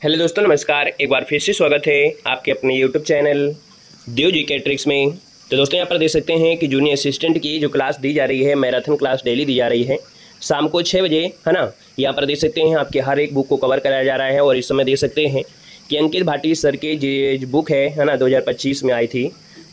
Hello दोस्तों, नमस्कार। एक बार फिर से स्वागत है आपके अपने यूट्यूब चैनल देव जी के ट्रिक्स में। तो दोस्तों, यहाँ पर देख सकते हैं कि जूनियर असिस्टेंट की जो क्लास दी जा रही है, मैराथन क्लास डेली दी जा रही है शाम को 6 बजे, है ना। यहाँ पर देख सकते हैं आपके हर एक बुक को कवर कराया जा रहा है। और इस समय देख सकते हैं कि अंकित भाटी सर की जो बुक है ना, 2025 में आई थी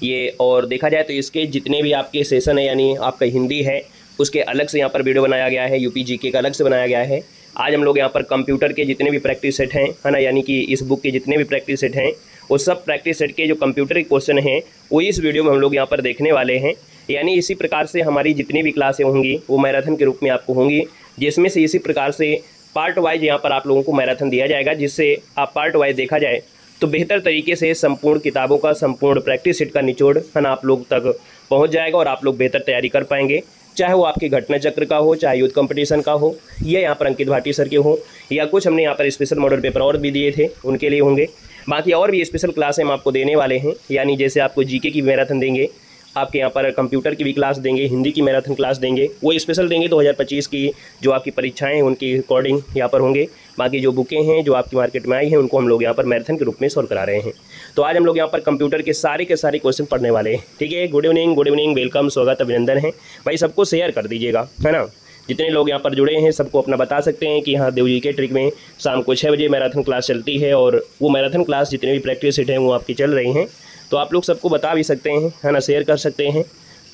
ये। और देखा जाए तो इसके जितने भी आपके सेशन है, यानी आपका हिंदी है उसके अलग से यहाँ पर वीडियो बनाया गया है, यूपी जीके का अलग से बनाया गया है। आज हम लोग यहाँ पर कंप्यूटर के जितने भी प्रैक्टिस सेट हैं, है ना, यानी कि इस बुक के जितने भी प्रैक्टिस सेट हैं वो सब प्रैक्टिस सेट के जो कंप्यूटर के क्वेश्चन हैं वो इस वीडियो में हम लोग यहाँ पर देखने वाले हैं। यानी इसी प्रकार से हमारी जितनी भी क्लासें होंगी वो मैराथन के रूप में आपको होंगी, जिसमें से इसी प्रकार से पार्ट वाइज यहाँ पर आप लोगों को मैराथन दिया जाएगा, जिससे आप पार्ट वाइज देखा जाए तो बेहतर तरीके से संपूर्ण किताबों का, संपूर्ण प्रैक्टिस सेट का निचोड़, है ना, आप लोग तक पहुँच जाएगा और आप लोग बेहतर तैयारी कर पाएंगे। चाहे वो आपके घटना चक्र का हो, चाहे यूथ कंपटीशन का हो, या यहाँ पर अंकित भाटी सर के हो, या कुछ हमने यहाँ पर स्पेशल मॉडल पेपर और भी दिए थे उनके लिए होंगे। बाकी और भी स्पेशल क्लास हम आपको देने वाले हैं, यानी जैसे आपको जीके की मैराथन देंगे, आपके यहाँ पर कंप्यूटर की भी क्लास देंगे, हिंदी की मैराथन क्लास देंगे, वो स्पेशल देंगे 2025 की जो आपकी परीक्षाएं हैं उनकी अकॉर्डिंग यहाँ पर होंगे। बाकी जो बुकें हैं जो आपकी मार्केट में आई हैं उनको हम लोग यहाँ पर मैराथन के रूप में सॉल्व करा रहे हैं। तो आज हम लोग यहाँ पर कंप्यूटर के सारे क्वेश्चन पढ़ने वाले हैं। ठीक है, गुड इवनिंग, वेलकम, स्वागत, अभिनंदन है भाई। सबको शेयर कर दीजिएगा, है ना। जितने लोग यहाँ पर जुड़े हैं सबको अपना बता सकते हैं कि हाँ, देव जी के ट्रिक में शाम को 6 बजे मैराथन क्लास चलती है। और वो मैराथन क्लास जितने भी प्रैक्टिस सेट हैं वो आपकी चल रही हैं, तो आप लोग सबको बता भी सकते हैं, है ना, शेयर कर सकते हैं।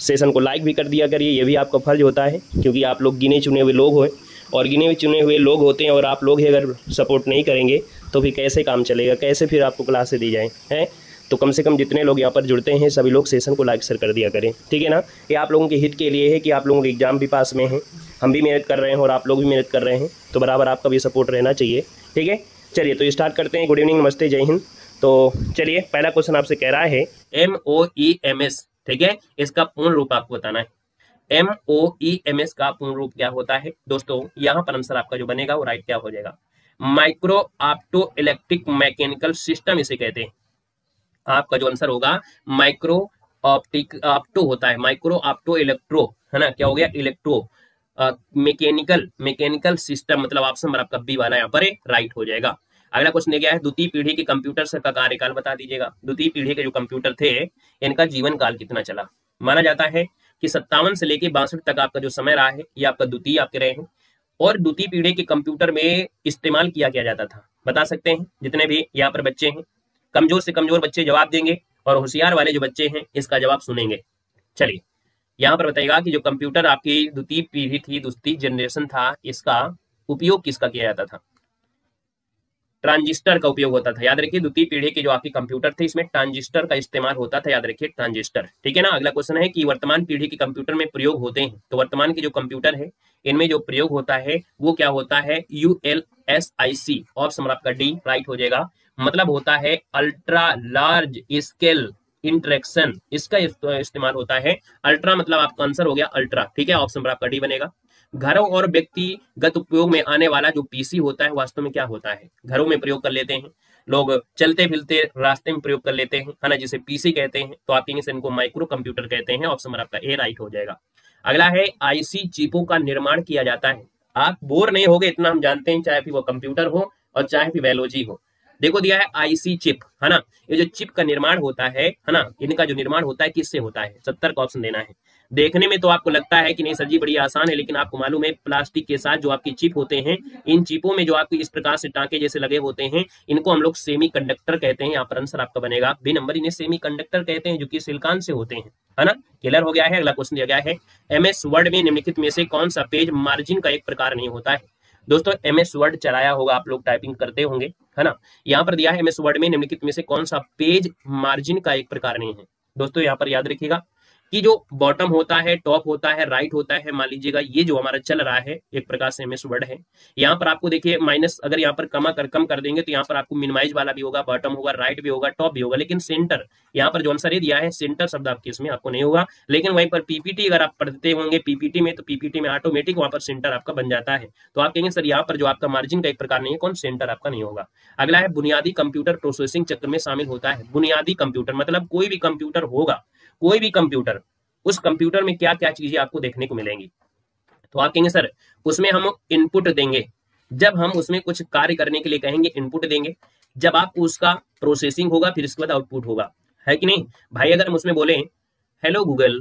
सेशन को लाइक भी कर दिया करिए, ये भी आपका फर्ज होता है, क्योंकि आप लोग गिने चुने हुए लोग हो और गिने चुने हुए लोग होते हैं। और आप लोग ही अगर सपोर्ट नहीं करेंगे तो फिर कैसे काम चलेगा, कैसे फिर आपको क्लासें दी जाएँ, हैं। तो कम से कम जितने लोग यहाँ पर जुड़ते हैं सभी लोग सेशन को लाइक शेयर कर दिया करें, ठीक है ना। ये आप लोगों के हित के लिए है कि आप लोगों के एग्जाम भी पास में हैं, हम भी मेहनत कर रहे हैं और आप लोग भी मेहनत कर रहे हैं, तो बराबर आपका भी सपोर्ट रहना चाहिए, ठीक है। चलिए तो स्टार्ट करते हैं। गुड इवनिंग, नमस्ते, जय हिंद। तो चलिए, पहला क्वेश्चन आपसे कह रहा है MOEMS, ठीक है, इसका पूर्ण रूप आपको बताना है। MOEMS का पूर्ण रूप क्या होता है दोस्तों? यहाँ पर आंसर आपका जो बनेगा वो राइट क्या हो जाएगा? Micro opto electric mechanical system इसे कहते हैं। आपका जो आंसर होगा माइक्रो ऑप्टिक ऑप्टो होता है, माइक्रो ऑप्टो इलेक्ट्रो, है ना, क्या हो गया? इलेक्ट्रो मैकेनिकल सिस्टम, मतलब ऑप्शन नंबर आपका बी वाला यहाँ पर राइट हो जाएगा। अगला क्वेश्चन दिया गया है, द्वितीय पीढ़ी के कंप्यूटर का कार्यकाल बता दीजिएगा। द्वितीय पीढ़ी के जो कंप्यूटर थे इनका जीवन काल कितना चला? माना जाता है कि 57 से लेके 62 तक आपका जो समय रहा है ये आपका द्वितीय आपके रहे हैं। और द्वितीय पीढ़ी के कंप्यूटर में इस्तेमाल किया जाता था, बता सकते हैं जितने भी यहाँ पर बच्चे हैं। कमजोर से कमजोर बच्चे जवाब देंगे और होशियार वाले जो बच्चे हैं इसका जवाब सुनेंगे। चलिए, यहाँ पर बताइएगा कि जो कंप्यूटर आपकी द्वितीय पीढ़ी थी, द्वितीय जनरेशन था, इसका उपयोग किसका किया जाता था? ट्रांजिस्टर का उपयोग होता था। याद रखिए, द्वितीय पीढ़ी के जो आपके कंप्यूटर थे इसमें ट्रांजिस्टर का इस्तेमाल होता था, याद रखिए, ट्रांजिस्टर, ठीक है ना। अगला क्वेश्चन है कि वर्तमान पीढ़ी के कंप्यूटर में प्रयोग होते हैं, तो वर्तमान के जो कंप्यूटर है इनमें जो प्रयोग होता है वो क्या होता है? ULSIC, ऑप्शन आपका डी राइट हो जाएगा। मतलब होता है अल्ट्रा लार्ज स्केल इंटरेक्शन, इसका इस्तेमाल होता है। अल्ट्रा मतलब आपका आंसर हो गया अल्ट्रा, ठीक है, ऑप्शन आपका डी बनेगा। घरों और व्यक्तिगत उपयोग में आने वाला जो पीसी होता है वास्तव में क्या होता है? घरों में प्रयोग कर लेते हैं लोग, चलते फिरते रास्ते में प्रयोग कर लेते हैं, है ना, जिसे पीसी कहते हैं। तो आप इनको माइक्रो कंप्यूटर कहते हैं, ऑप्शन आपका ए राइट हो जाएगा। अगला है आईसी चिपों का निर्माण किया जाता है। आप बोर नहीं होगे इतना हम जानते हैं, चाहे फिर वो कंप्यूटर हो और चाहे फिर बायोलॉजी हो। देखो दिया है आईसी चिप, है ना, ये जो चिप का निर्माण होता है ना, इनका जो निर्माण होता है किससे होता है? 70 का ऑप्शन देना है। देखने में तो आपको लगता है कि नहीं सर जी बड़ी आसान है, लेकिन आपको मालूम है प्लास्टिक के साथ जो आपकी चिप होते हैं, इन चिपों में जो आपकी इस प्रकार से टांके जैसे लगे होते हैं इनको हम लोग सेमी कंडक्टर कहते हैं। यहाँ पर आंसर आपका बनेगा बी नंबर, इन्हें सेमी कंडक्टर कहते हैं, जो कि सिलिकॉन से होते हैं, है ना। क्लियर हो गया है। अगला क्वेश्चन दिया गया है, MS वर्ड में निम्नलिखित में से कौन सा पेज मार्जिन का एक प्रकार नहीं होता है? दोस्तों MS वर्ड चलाया होगा, आप लोग टाइपिंग करते होंगे, है ना। यहाँ पर दिया है MS वर्ड में निम्नलिखित में से कौन सा पेज मार्जिन का एक प्रकार नहीं है? दोस्तों यहाँ पर याद रखिएगा कि जो बॉटम होता है, टॉप होता है, राइट होता है, मान लीजिएगा ये जो हमारा चल रहा है एक प्रकार से MS वर्ड है। यहाँ पर आपको देखिए माइनस, अगर यहाँ पर कम कर देंगे तो यहाँ पर आपको मिनिमाइज वाला भी होगा, बॉटम होगा, राइट भी होगा, टॉप भी होगा, लेकिन सेंटर यहाँ पर जो आंसर ये दिया है सेंटर शब्द आपके इसमें आपको नहीं होगा। लेकिन वहीं पर पीपीटी अगर आप पढ़ते होंगे पीपीटी में, तो पीपीटी में ऑटोमेटिक वहां पर सेंटर आपका बन जाता है। तो आप कहेंगे सर यहाँ पर जो आपका मार्जिन का एक प्रकार नहीं है, कौन? सेंटर आपका नहीं होगा। अगला है बुनियादी कंप्यूटर प्रोसेसिंग चक्र में शामिल होता है। बुनियादी कंप्यूटर मतलब कोई भी कंप्यूटर होगा, कोई भी कंप्यूटर, उस कंप्यूटर में क्या क्या चीजें आपको देखने को मिलेंगी? तो आप कहेंगे सर उसमें हम इनपुट देंगे, जब हम उसमें कुछ कार्य करने के लिए कहेंगे इनपुट देंगे, जब आपको उसका प्रोसेसिंग होगा फिर इसके बाद आउटपुट होगा, है कि नहीं भाई। अगर हम उसमें बोले हेलो गूगल,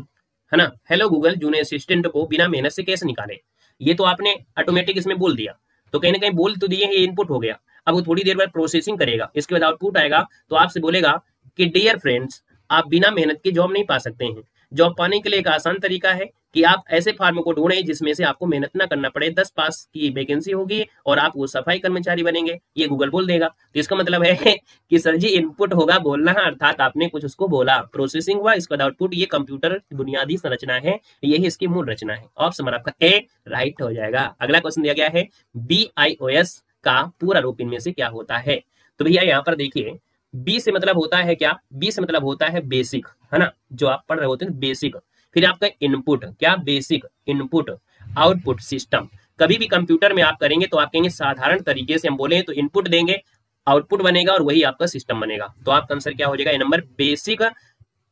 है ना, हेलो गूगल जूनियर असिस्टेंट को बिना मेहनत से कैसे निकाले, ये तो आपने ऑटोमेटिक इसमें बोल दिया, तो कहीं ना कहीं बोल तो दिए, ये इनपुट हो गया। अब वो थोड़ी देर बाद प्रोसेसिंग करेगा, इसके बाद आउटपुट आएगा, तो आपसे बोलेगा कि डियर फ्रेंड्स, आप बिना मेहनत के जॉब नहीं पा सकते हैं। जॉब पाने के लिए एक आसान तरीका है कि आप ऐसे फार्म को ढूंढें जिसमें से आपको मेहनत ना करना पड़े, 10 पास की वैकेंसी होगी और आप वो सफाई कर्मचारी बनेंगे, ये गूगल बोल देगा। तो इसका मतलब है कि सर जी इनपुट होगा बोलना, अर्थात आपने कुछ उसको बोला, प्रोसेसिंग हुआ, इसका आउटपुट। ये कंप्यूटर की बुनियादी संरचना है, यही इसकी मूल रचना है। ऑप्शन नंबर आपका ए राइट हो जाएगा। अगला क्वेश्चन दिया गया है BIOS का पूरा रूप इनमें से क्या होता है। तो भैया यहाँ पर देखिए, बी से मतलब होता है क्या, बी से मतलब होता है बेसिक, है ना, जो आप पढ़ रहे होते हैं बेसिक। फिर आपका इनपुट, क्या बेसिक इनपुट आउटपुट सिस्टम। कभी भी कंप्यूटर में आप करेंगे तो आप कहेंगे साधारण तरीके से हम बोले तो इनपुट देंगे, आउटपुट बनेगा और वही आपका सिस्टम बनेगा। तो आपका आंसर क्या हो जाएगा, ए नंबर बेसिक।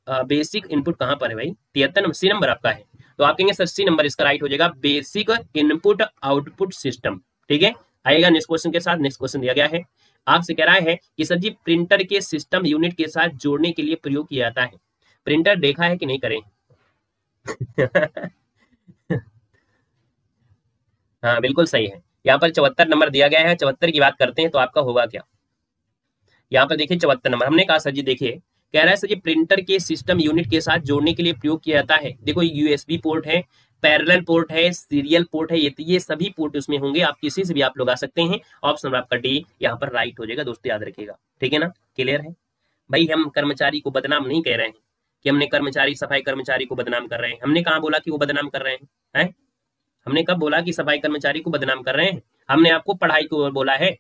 बेसिक इनपुट कहां पर है भाई, 73 नंबर, सी नंबर आपका है। तो आप कहेंगे सर सी नंबर इसका राइट हो जाएगा, बेसिक इनपुट आउटपुट सिस्टम। ठीक है, आएगा नेक्स्ट क्वेश्चन के साथ। नेक्स्ट क्वेश्चन दिया गया है, आपसे कह रहा है कि सर जी प्रिंटर के सिस्टम यूनिट के साथ जोड़ने के लिए प्रयोग किया जाता है। प्रिंटर देखा है कि नहीं करें हाँ बिल्कुल सही है। यहाँ पर 74 नंबर दिया गया है, 74 की बात करते हैं तो आपका होगा क्या। यहाँ पर देखिए 74 नंबर, हमने कहा सर जी देखिए, कह रहा है सर जी प्रिंटर के सिस्टम यूनिट के साथ जोड़ने के लिए प्रयोग किया जाता है। देखो USB पोर्ट है, पैरेलल पोर्ट है, सीरियल पोर्ट है, ये सभी पोर्ट उसमें होंगे, आप किसी से भी आप लोग आ सकते हैं। ऑप्शन आपका डी यहाँ पर राइट हो जाएगा दोस्तों, याद रखिएगा। ठीक है ना, क्लियर है भाई। हम कर्मचारी को बदनाम नहीं कह रहे हैं कि हमने कर्मचारी, सफाई कर्मचारी को बदनाम कर रहे हैं। हमने कहा बोला कि वो बदनाम कर रहे हैं, हमने कब बोला कि सफाई कर्मचारी को बदनाम कर रहे हैं। हमने आपको पढ़ाई को बोला है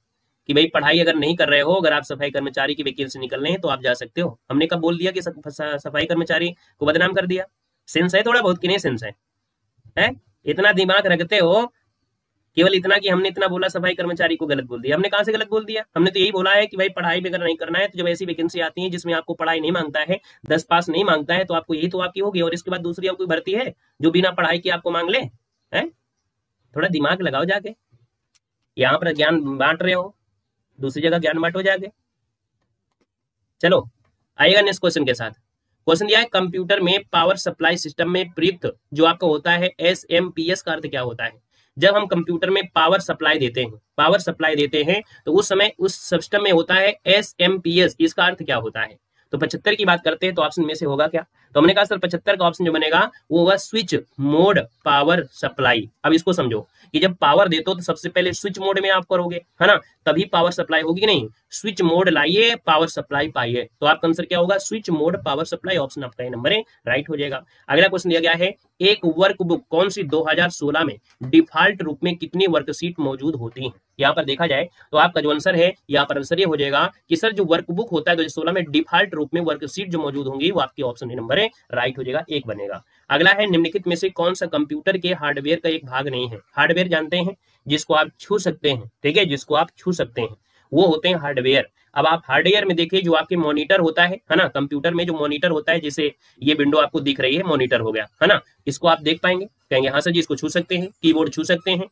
कि भाई पढ़ाई अगर नहीं कर रहे हो, अगर आप सफाई कर्मचारी की वैकेंसी निकल रहे हैं तो आप जा सकते हो। हमने कब बोल दिया कि सफाई कर्मचारी को बदनाम कर दिया। सेंस है थोड़ा बहुत कि नहीं सेंस है? इतना दिमाग रखते हो, केवल इतना कि हमने इतना बोला सफाई कर्मचारी को गलत बोल दिया। हमने कहां से गलत बोल दिया, हमने तो यही बोला है कि भाई पढ़ाई भी अगर नहीं करना है तो जब ऐसी वैकेंसी आती है जिसमें आपको पढ़ाई नहीं मांगता है, 10 पास नहीं मांगता है, तो आपको यही तो आपकी होगी। और इसके बाद दूसरी आपको भर्ती है जो बिना पढ़ाई की आपको मांग ले, है? थोड़ा दिमाग लगाओ जाके, यहाँ पर ज्ञान बांट रहे हो, दूसरी जगह ज्ञान बांटो जाके। चलो आइएगा नेक्स्ट क्वेश्चन के साथ। क्वेश्चन दिया है कंप्यूटर में पावर सप्लाई सिस्टम में प्रयुक्त जो आपका होता है SMPS का अर्थ क्या होता है। जब हम कंप्यूटर में पावर सप्लाई देते हैं तो उस समय उस सिस्टम में होता है SMPS, इसका अर्थ क्या होता है। तो 75 की बात करते हैं तो ऑप्शन में से होगा क्या। तो हमने कहा सर 75 का ऑप्शन जो बनेगा वो होगा स्विच मोड पावर सप्लाई। अब इसको समझो कि जब पावर देते हो तो सबसे पहले स्विच मोड में आप करोगे, है ना, तभी पावर सप्लाई होगी। नहीं, स्विच मोड लाइए पावर सप्लाई पाइए। तो आपका आंसर क्या होगा, switch mode power supply. Option आपका नंबर है राइट हो जाएगा। अगला क्वेश्चन दिया गया है, एक वर्कबुक कौन सी 2016 में डिफॉल्ट रूप में कितनी वर्कशीट मौजूद होती है। यहाँ पर देखा जाए तो आपका जो आंसर है, यहाँ पर आंसर ये हो जाएगा कि सर जो वर्कबुक होता है 2016 में डिफॉल्ट रूप में वर्कशीट जो मौजूद होंगी वो आपके ऑप्शन नंबर है राइट हो जाएगा, एक बनेगा। अगला है निम्नलिखित में से कौन सा कंप्यूटर के हार्डवेयर का एक भाग नहीं है। हार्डवेयर जानते हैं जिसको आप छू सकते हैं, ठीक है, जिसको आप छू सकते हैं वो होते हैं हार्डवेयर। अब आप हार्डवेयर में देखिए जो आपके मॉनिटर होता है ना, कंप्यूटर में जो मॉनिटर होता है, जैसे ये विंडो आपको दिख रही है, मॉनिटर हो गया, है ना, इसको आप देख पाएंगे, कहेंगे हाँ सर जी इसको छू सकते हैं, कीबोर्ड छू सकते हैं,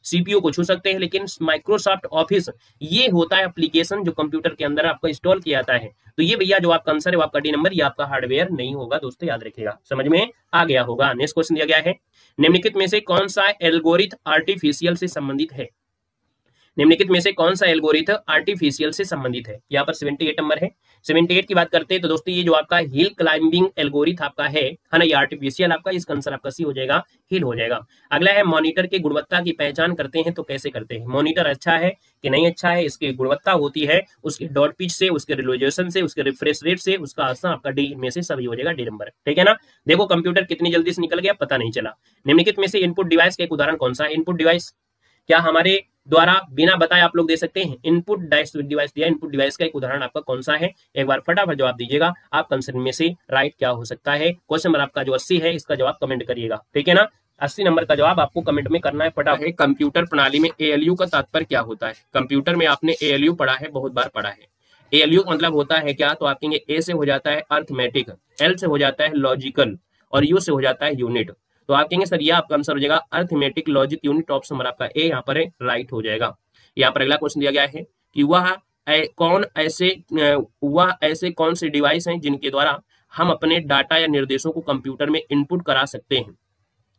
CPU को छू सकते हैं। लेकिन माइक्रोसॉफ्ट ऑफिस ये होता है एप्लीकेशन जो कंप्यूटर के अंदर आपको इंस्टॉल किया जाता है। तो ये भैया जो आपका आंसर है वो आपका डी नंबर, ये आपका हार्डवेयर नहीं होगा दोस्तों, याद रखिएगा, समझ में आ गया होगा। नेक्स्ट क्वेश्चन दिया गया है, निम्नलिखित में से कौन सा एल्गोरिथम आर्टिफिशियल से संबंधित है। निम्नलिखित में से कौन सा एल्गोरिथम आर्टिफिशियल से संबंधित है। यहाँ पर 78 नंबर है। 78 की बात करते हैं तो दोस्तों ये जो आपका हिल क्लाइंबिंग एल्गोरिथम आपका है ना, ये आर्टिफिशियल आपका, इसका आंसर आपका सी हो जाएगा, हिल हो जाएगा। अगला है मॉनिटर की गुणवत्ता की पहचान करते हैं तो कैसे करते हैं। मॉनिटर अच्छा है कि नहीं अच्छा है, इसकी गुणवत्ता होती है उसके डॉट पिच से, उसके रिजोल्यूशन से, उसके रिफ्रेश रेट से। उसका आंसर आपका डी में से सभी हो जाएगा, डी नंबर, ठीक है ना। देखो कंप्यूटर कितनी जल्दी से निकल गया पता नहीं चला। निम्नलिखित में से इनपुट डिवाइस का एक उदाहरण कौन सा है। इनपुट डिवाइस क्या हमारे द्वारा बिना बताए आप लोग दे सकते हैं। इनपुट डिवाइस दिया, इनपुट डिवाइस का एक उदाहरण आपका कौन सा है, एक बार फटाफट जवाब दीजिएगा। आप कंसेप्ट में से राइट क्या हो सकता है। क्वेश्चन नंबर आपका जो 80 है इसका जवाब कमेंट करिएगा, ठीक है ना। 80 नंबर का जवाब आपको कमेंट में करना है फटाफट। कंप्यूटर प्रणाली में ALU का तात्पर्य क्या होता है। कंप्यूटर में आपने ALU पढ़ा है, बहुत बार पढ़ा है। ALU मतलब होता है क्या, तो आप कहेंगे A से हो जाता है अर्थमेटिक, L से हो जाता है लॉजिकल और U से हो जाता है यूनिट। तो आप कहेंगे सर ये आपका आंसर हो जाएगा arithmetic logic unit, option number आपका ए यहाँ पर राइट हो जाएगा। यहाँ पर अगला क्वेश्चन दिया गया है कि वह ऐसे कौन से डिवाइस हैं जिनके द्वारा हम अपने डाटा या निर्देशों को कंप्यूटर में इनपुट करा सकते हैं।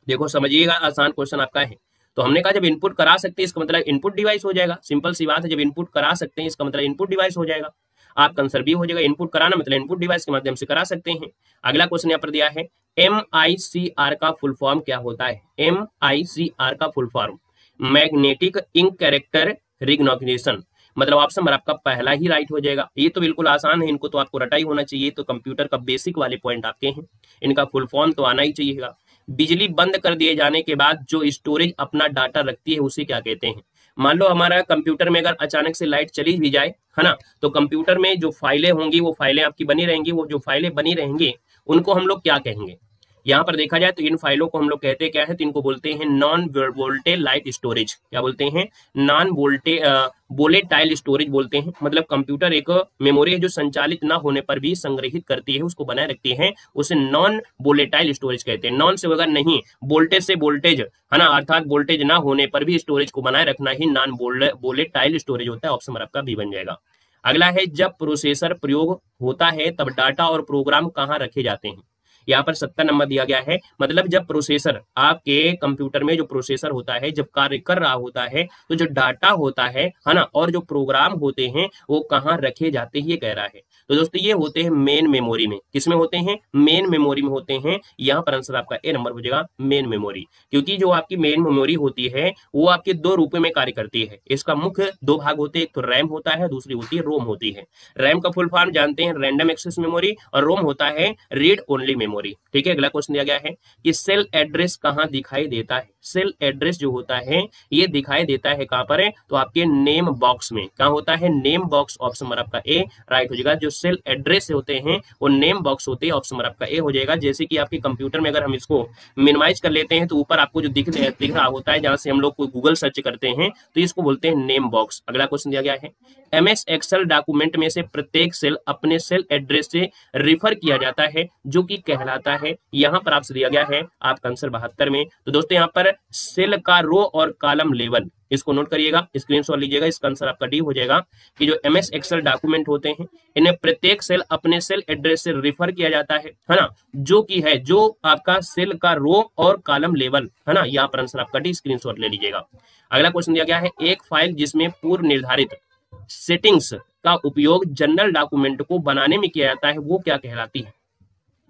देखो समझिएगा, आसान क्वेश्चन आपका है। तो हमने कहा जब इनपुट करा सकते हैं इसका मतलब इनपुट डिवाइस हो जाएगा, सिंपल सी बात है। जब इनपुट करा सकते हैं इसका मतलब इनपुट डिवाइस हो जाएगा, आपका आंसर भी हो जाएगा। इनपुट कराना मतलब इनपुट डिवाइस के माध्यम से करा सकते हैं। अगला क्वेश्चन यहाँ पर दिया है MICR का फुल फॉर्म क्या होता है। MICR का full form magnetic ink character recognition, मतलब ऑप्शन नंबर आपका पहला ही राइट हो जाएगा। ये तो बिल्कुल आसान है, इनको तो आपको रटा ही होना चाहिए। तो कंप्यूटर का बेसिक वाले पॉइंट आपके हैं, इनका फुल फॉर्म तो आना ही चाहिएगा। बिजली बंद कर दिए जाने के बाद जो स्टोरेज अपना डाटा रखती है उसे क्या कहते हैं। मान लो हमारा कंप्यूटर में अगर अचानक से लाइट चली भी जाए, है ना, तो कंप्यूटर में जो फाइलें होंगी वो फाइलें आपकी बनी रहेंगी। वो जो फाइलें बनी रहेंगी उनको हम लोग क्या कहेंगे। यहाँ पर देखा जाए तो इन फाइलों को हम लोग कहते क्या है, तो इनको बोलते हैं नॉन वोलेटाइल स्टोरेज। क्या बोलते हैं, नॉन वोलेटाइल स्टोरेज बोलते हैं। मतलब कंप्यूटर एक मेमोरी है जो संचालित ना होने पर भी संग्रहित करती है, उसको बनाए रखती है, उसे नॉन वोलेटाइल स्टोरेज कहते हैं। नॉन से अगर नहीं, वोल्टेज से वोल्टेज, है ना, अर्थात वोल्टेज ना होने पर भी स्टोरेज को बनाए रखना ही नॉन वोलेटाइल स्टोरेज होता है। ऑप्शन नंबर आपका बी बन जाएगा। अगला है जब प्रोसेसर प्रयोग होता है तब डाटा और प्रोग्राम कहाँ रखे जाते हैं। यहाँ पर 70 नंबर दिया गया है। मतलब जब प्रोसेसर, आपके कंप्यूटर में जो प्रोसेसर होता है जब कार्य कर रहा होता है तो जो डाटा होता है ना, और जो प्रोग्राम होते हैं वो कहाँ रखे जाते हैं ये कह रहा है। तो दोस्तों ये होते हैं मेन मेमोरी में। किसमें होते हैं, मेन मेमोरी में होते हैं। यहाँ पर आंसर आपका ए नंबर हो जाएगा, मेन मेमोरी। क्योंकि जो आपकी मेन मेमोरी होती है वो आपके दो रूपों में कार्य करती है। इसका मुख्य दो भाग होते हैं, एक तो रैम होता है, दूसरी होती है रोम होती है। रैम का फुल फॉर्म जानते हैं, रैंडम एक्सेस मेमोरी, और रोम होता है रीड ओनली मेमोरी। ठीक है, अगला क्वेश्चन दिया गया है कि सेल एड्रेस कहाँ दिखाई देता है। सेल एड्रेस जो होता है ये दिखाई देता है कहाँ पर है, तो आपके नेम बॉक्स में। क्या होता है, नेम बॉक्स। ऑप्शन नंबर आपका ए राइट हो जाएगा। जो सेल एड्रेस होते हैं वो नेम बॉक्स होते हैं। ऑप्शन नंबर आपका ए हो जाएगा। जैसे कि आपके कंप्यूटर में अगर हम इसको मिनिमाइज कर लेते हैं तो ऊपर आपको जो दिख रहा होता है, जहां से हम लोग कोई गूगल सर्च करते हैं, तो इसको बोलते हैं नेम बॉक्स। अगला क्वेश्चन दिया गया है MS एक्सेल डॉक्यूमेंट में से प्रत्येक सेल अपने सेल एड्रेस से रिफर किया जाता है जो कि कहलाता है। यहाँ पर आपसे दिया गया है आपका आंसर 72 में। तो दोस्तों यहाँ पर सेल का रो और कॉलम लेवल, इसको नोट करिएगा, स्क्रीनशॉट लीजिएगा। इसका आंसर आपका डी हो जाएगा कि जो MS एक्सेल डॉक्यूमेंट होते हैं इन्हें प्रत्येक सेल अपने सेल एड्रेस से रिफर किया जाता है ना, जो कि है जो आपका सेल का रो और कॉलम लेवल, है ना। यहाँ पर आंसर आपका डी, स्क्रीनशॉट ले लीजिएगा। अगला क्वेश्चन दिया गया है एक फाइल जिसमें पूर्व निर्धारित सेटिंग्स का उपयोग जनरल डॉक्यूमेंट को बनाने में किया जाता है वो क्या कहलाती है।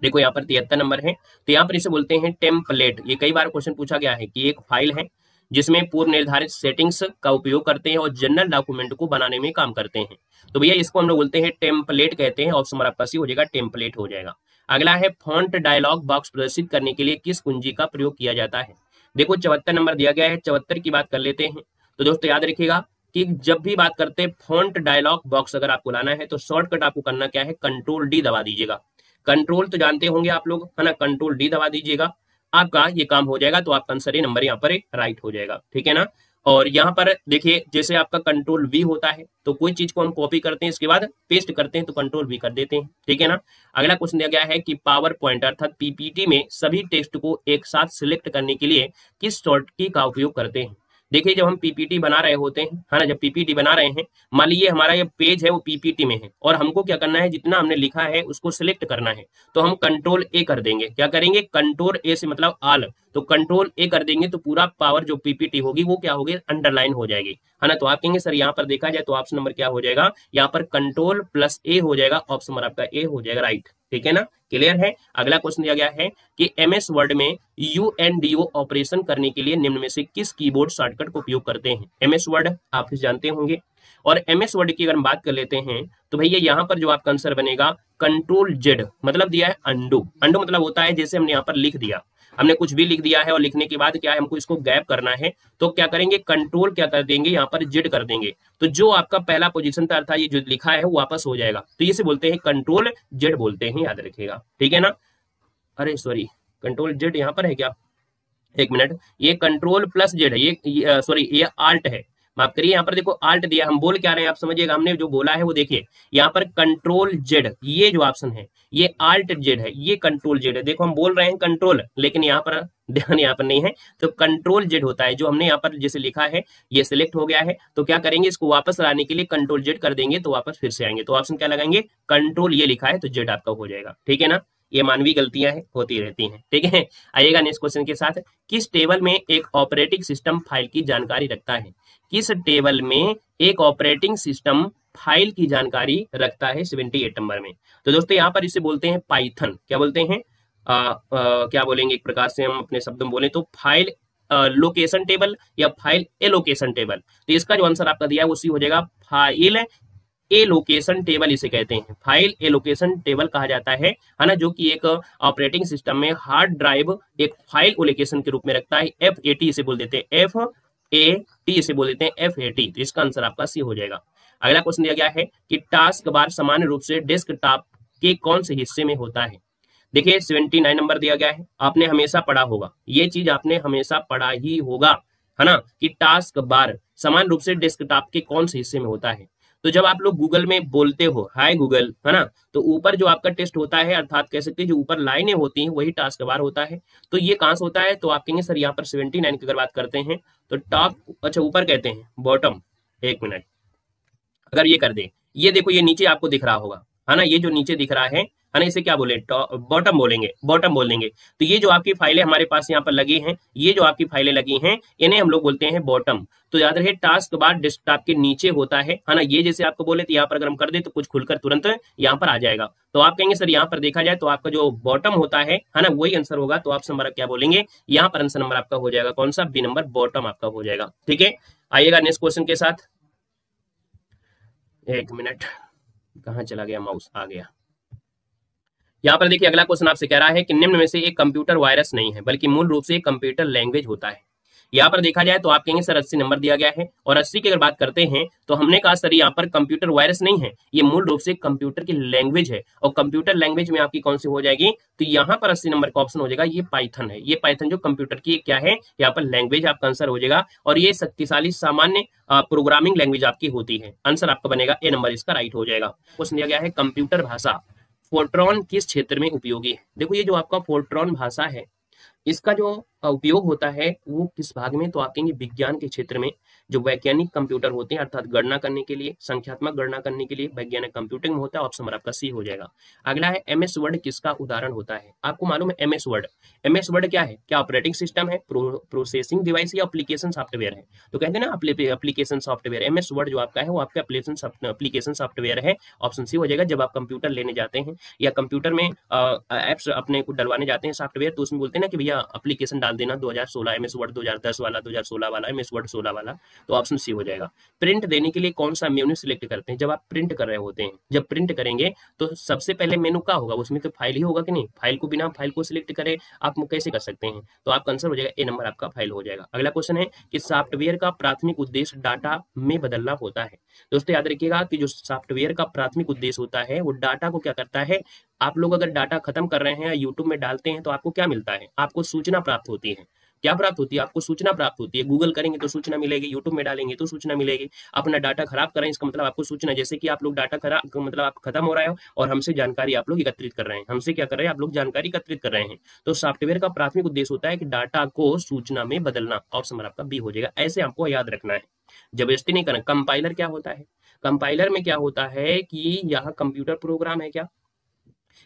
देखो यहाँ पर 73 नंबर है, तो यहाँ पर इसे बोलते हैं टेम्पलेट। ये कई बार क्वेश्चन पूछा गया है कि एक फाइल है जिसमें पूर्व निर्धारित सेटिंग्स का उपयोग करते हैं और जनरल डॉक्यूमेंट को बनाने में काम करते हैं, तो भैया इसको हम लोग बोलते हैं टेम्पलेट कहते हैं। ऑप्शन नंबर आपका सी हो जाएगा, टेम्पलेट हो जाएगा। अगला है फॉन्ट डायलॉग बॉक्स प्रदर्शित करने के लिए किस कुंजी का प्रयोग किया जाता है। देखो 74 नंबर दिया गया है, 74 की बात कर लेते हैं। तो दोस्तों याद रखिएगा कि जब भी बात करते हैं फॉन्ट डायलॉग बॉक्स अगर आपको लाना है तो शॉर्टकट आपको करना क्या है, कंट्रोल डी दबा दीजिएगा। कंट्रोल तो जानते होंगे आप लोग, है ना, कंट्रोल डी दबा दीजिएगा, आपका ये काम हो जाएगा। तो आपका आंसर नंबर यहाँ पर राइट हो जाएगा। ठीक है ना। और यहाँ पर देखिए जैसे आपका कंट्रोल वी होता है तो कोई चीज को हम कॉपी करते हैं इसके बाद पेस्ट करते हैं तो कंट्रोल वी कर देते हैं। ठीक है ना। अगला क्वेश्चन दिया गया है कि पावर पॉइंट अर्थात PPT में सभी टेक्स्ट को एक साथ सिलेक्ट करने के लिए किस शॉर्टकट का उपयोग करते हैं। देखिए जब हम PPT बना रहे होते हैं, है ना, जब PPT बना रहे हैं, मान लीजिए हमारा ये पेज है वो PPT में है और हमको क्या करना है, जितना हमने लिखा है उसको सिलेक्ट करना है, तो हम कंट्रोल ए कर देंगे। क्या करेंगे, कंट्रोल ए से मतलब ऑल, तो कंट्रोल ए कर देंगे तो पूरा पावर जो PPT होगी वो क्या होगी, अंडरलाइन हो जाएगी, है ना। तो आप कहेंगे सर यहाँ पर देखा जाए तो ऑप्शन नंबर क्या हो जाएगा, यहाँ पर कंट्रोल प्लस ए हो जाएगा। ऑप्शन नंबर आपका ए हो जाएगा, राइट। ठीक है ना, क्लियर है। अगला क्वेश्चन दिया गया है कि MS वर्ड में UNDO ऑपरेशन करने के लिए निम्न में से किस कीबोर्ड शॉर्टकट को उपयोग करते हैं। MS वर्ड आप जानते होंगे, और MS वर्ड की अगर हम बात कर लेते हैं तो भैया यहाँ पर जो आपका आंसर बनेगा कंट्रोल जेड, मतलब दिया है अंडू। अंडू मतलब होता है जैसे हमने यहाँ पर लिख दिया, हमने कुछ भी लिख दिया है और लिखने के बाद क्या है हमको इसको गैप करना है, तो क्या करेंगे, कंट्रोल क्या कर देंगे, यहाँ पर जेड कर देंगे, तो जो आपका पहला पोजीशन था अर्थात ये जो लिखा है वो वापस हो जाएगा, तो इसे बोलते हैं कंट्रोल जेड बोलते हैं, याद रखिएगा। ठीक है ना। अरे सॉरी, कंट्रोल जेड यहाँ पर है क्या, एक मिनट, ये कंट्रोल प्लस जेड है, ये सॉरी ये आल्ट है, माफ करिए, यहाँ पर देखो आल्ट दिया, हम बोल क्या रहे हैं आप समझिएगा, हमने जो बोला है वो देखिए, यहाँ पर कंट्रोल जेड, ये जो ऑप्शन है ये आल्ट जेड है, ये कंट्रोल जेड है। देखो हम बोल रहे हैं कंट्रोल, लेकिन यहाँ पर ध्यान यहाँ पर नहीं है, तो कंट्रोल जेड होता है जो हमने यहाँ पर जैसे लिखा है, ये सिलेक्ट हो गया है, तो क्या करेंगे, इसको वापस लाने के लिए कंट्रोल जेड कर देंगे तो वापस फिर से आएंगे। तो ऑप्शन क्या लगाएंगे, कंट्रोल, ये लिखा है तो जेड आपका हो जाएगा, ठीक है ना। ये मानवीय गलतियां है, होती रहती हैं, ठीक है। आइएगा नेक्स्ट क्वेश्चन के साथ, किस टेबल में एक ऑपरेटिंग सिस्टम फाइल की जानकारी रखता है, किस टेबल में एक ऑपरेटिंग सिस्टम फाइल की जानकारी रखता है 78 नंबर में। तो दोस्तों यहाँ पर इसे बोलते हैं पाइथन, क्या बोलते हैं, क्या बोलेंगे, एक प्रकार से हम अपने शब्द में बोले तो फाइल लोकेशन टेबल या फाइल एलोकेशन टेबल। तो इसका जो आंसर आपका दिया है उसी हो जाएगा, फाइल एलोकेशन टेबल इसे कहते हैं, फाइल एलोकेशन टेबल कहा जाता है ना, जो कि एक ऑपरेटिंग सिस्टम में हार्ड ड्राइव एक फाइल एलोकेशन के रूप में रखता है। FAT इसे बोल देते हैं, FAT इसे बोल देते हैं, FAT। तो इसका आंसर आपका सी हो जाएगा। अगला क्वेश्चन दिया गया है कि टास्क बार सामान्य रूप से डेस्कटॉप के कौन से हिस्से में होता है। देखिए 79 नंबर दिया गया है, आपने हमेशा पढ़ा होगा, ये चीज आपने हमेशा पढ़ा ही होगा, है ना, कि टास्क बार समान रूप से डेस्कटॉप के कौन से हिस्से में होता है। तो जब आप लोग गूगल में बोलते हो हाय गूगल, है ना, तो ऊपर जो आपका टेस्ट होता है, अर्थात कह सकते हैं जो ऊपर लाइनें होती हैं वही टास्क बार होता है। तो ये कहां से होता है, तो आप कहेंगे सर यहाँ पर 79 की अगर बात करते हैं तो टॉप, अच्छा ऊपर कहते हैं बॉटम, एक मिनट, अगर ये कर दे, ये देखो ये नीचे आपको दिख रहा होगा, है ना, ये जो नीचे दिख रहा है ना, इसे क्या बोले, बॉटम बोलेंगे, बॉटम बोल देंगे। तो ये जो आपकी फाइलें हमारे पास यहाँ पर लगी हैं, ये जो आपकी फाइलें लगी हैं इन्हें हम लोग बोलते हैं बॉटम। तो याद रहे टास्क बार डेस्कटॉप के नीचे होता है ना, ये जैसे आपको बोले तो यहाँ पर अगर हम कर दे तो कुछ खुलकर तुरंत यहाँ पर आ जाएगा। तो आप कहेंगे सर यहाँ पर देखा जाए तो आपका जो बॉटम होता है ना, वही आंसर होगा। तो ऑप्शन नंबर क्या बोलेंगे, यहाँ पर आंसर नंबर आपका हो जाएगा कौन सा, बी नंबर, बॉटम आपका हो जाएगा, ठीक है। आइएगा नेक्स्ट क्वेश्चन के साथ, एक मिनट, कहां चला गया माउस, आ गया। यहाँ पर देखिए अगला क्वेश्चन आपसे कह रहा है कि निम्न में से एक कंप्यूटर वायरस नहीं है बल्कि मूल रूप से एक कंप्यूटर लैंग्वेज होता है। यहाँ पर देखा जाए तो आप कहेंगे सर 80 नंबर दिया गया है, और 80 की अगर बात करते हैं तो हमने कहा सर यहाँ पर कंप्यूटर वायरस नहीं है, ये मूल रूप से कंप्यूटर की लैंग्वेज है। और कंप्यूटर लैंग्वेज में आपकी कौन सी हो जाएगी, तो यहाँ पर 80 नंबर का ऑप्शन हो जाएगा ये पाइथन है। ये पाइथन जो कंप्यूटर की क्या है, यहाँ पर लैंग्वेज आपका आंसर हो जाएगा, और ये शक्तिशाली सामान्य प्रोग्रामिंग लैंग्वेज आपकी होती है। आंसर आपका बनेगा ए नंबर, इसका राइट हो जाएगा। क्वेश्चन दिया गया है कंप्यूटर भाषा फोर्ट्रॉन किस क्षेत्र में उपयोगी है। देखो ये जो आपका फोर्ट्रॉन भाषा है, इसका जो उपयोग होता है वो किस भाग में, तो आप कहेंगे विज्ञान के क्षेत्र में। जो वैज्ञानिक कंप्यूटर होते हैं, अर्थात गणना करने के लिए, संख्यात्मक गणना करने के लिए वैज्ञानिक कंप्यूटिंग में होता है। ऑप्शन नंबर आपका सी हो जाएगा। अगला है MS वर्ड किसका उदाहरण होता है। आपको मालूम है MS वर्ड, MS वर्ड क्या है, क्या ऑपरेटिंग सिस्टम है, प्रोसेसिंग डिवाइस या एप्लीकेशन सॉफ्टवेयर है। तो कहते हैं ना एप्लीकेशन सॉफ्टवेयर, MS वर्ड जो आपका है वो आपका एप्लीकेशन सॉफ्टवेयर है। ऑप्शन सी हो जाएगा। जब आप कंप्यूटर लेने जाते हैं या कंप्यूटर में एप्स अपने को डलवाने जाते हैं सॉफ्टवेयर, तो उसमें बोलते हैं ना कि भैया एप्लीकेशन डाल देना 2016 MS वर्ड 2010 वाला, 2016 वाला, MS वर्ड 16 वाला। तो ऑप्शन सी हो जाएगा। प्रिंट देने के लिए कौन सा मेन्यू सिलेक्ट करते हैं, जब आप प्रिंट कर रहे होते हैं, जब प्रिंट करेंगे तो सबसे पहले मेनू क्या होगा, उसमें तो फाइल ही होगा कि नहीं। फाइल को बिना फाइल को सिलेक्ट करे आप कैसे कर सकते हैं, तो आपका आंसर हो जाएगा ए नंबर, आपका फाइल हो जाएगा। अगला क्वेश्चन है कि सॉफ्टवेयर का प्राथमिक उद्देश्य डाटा में बदलना होता है। दोस्तों याद रखिएगा कि जो सॉफ्टवेयर का प्राथमिक उद्देश्य होता है वो डाटा को क्या करता है, आप लोग अगर डाटा खत्म कर रहे हैं या यूट्यूब में डालते हैं तो आपको क्या मिलता है, आपको सूचना प्राप्त होती है। क्या प्राप्त होती है, आपको सूचना प्राप्त होती है। गूगल करेंगे तो सूचना मिलेगी, यूट्यूब में डालेंगे तो सूचना मिलेगी। अपना डाटा खराब करें इसका मतलब आपको सूचना, जैसे कि आप लोग डाटा खराब मतलब आप खत्म हो रहा है और हमसे जानकारी आप लोग एकत्रित कर रहे हैं, हमसे क्या कर रहे हैं, आप लोग जानकारी एकत्रित कर रहे हैं। तो सॉफ्टवेयर का प्राथमिक उद्देश्य होता है कि डाटा को सूचना में बदलना। ऑप्शन नंबर आपका बी हो जाएगा। ऐसे आपको याद रखना है, जबरदस्ती नहीं करना। कंपाइलर क्या होता है, कंपाइलर में क्या होता है कि यह कंप्यूटर प्रोग्राम है क्या,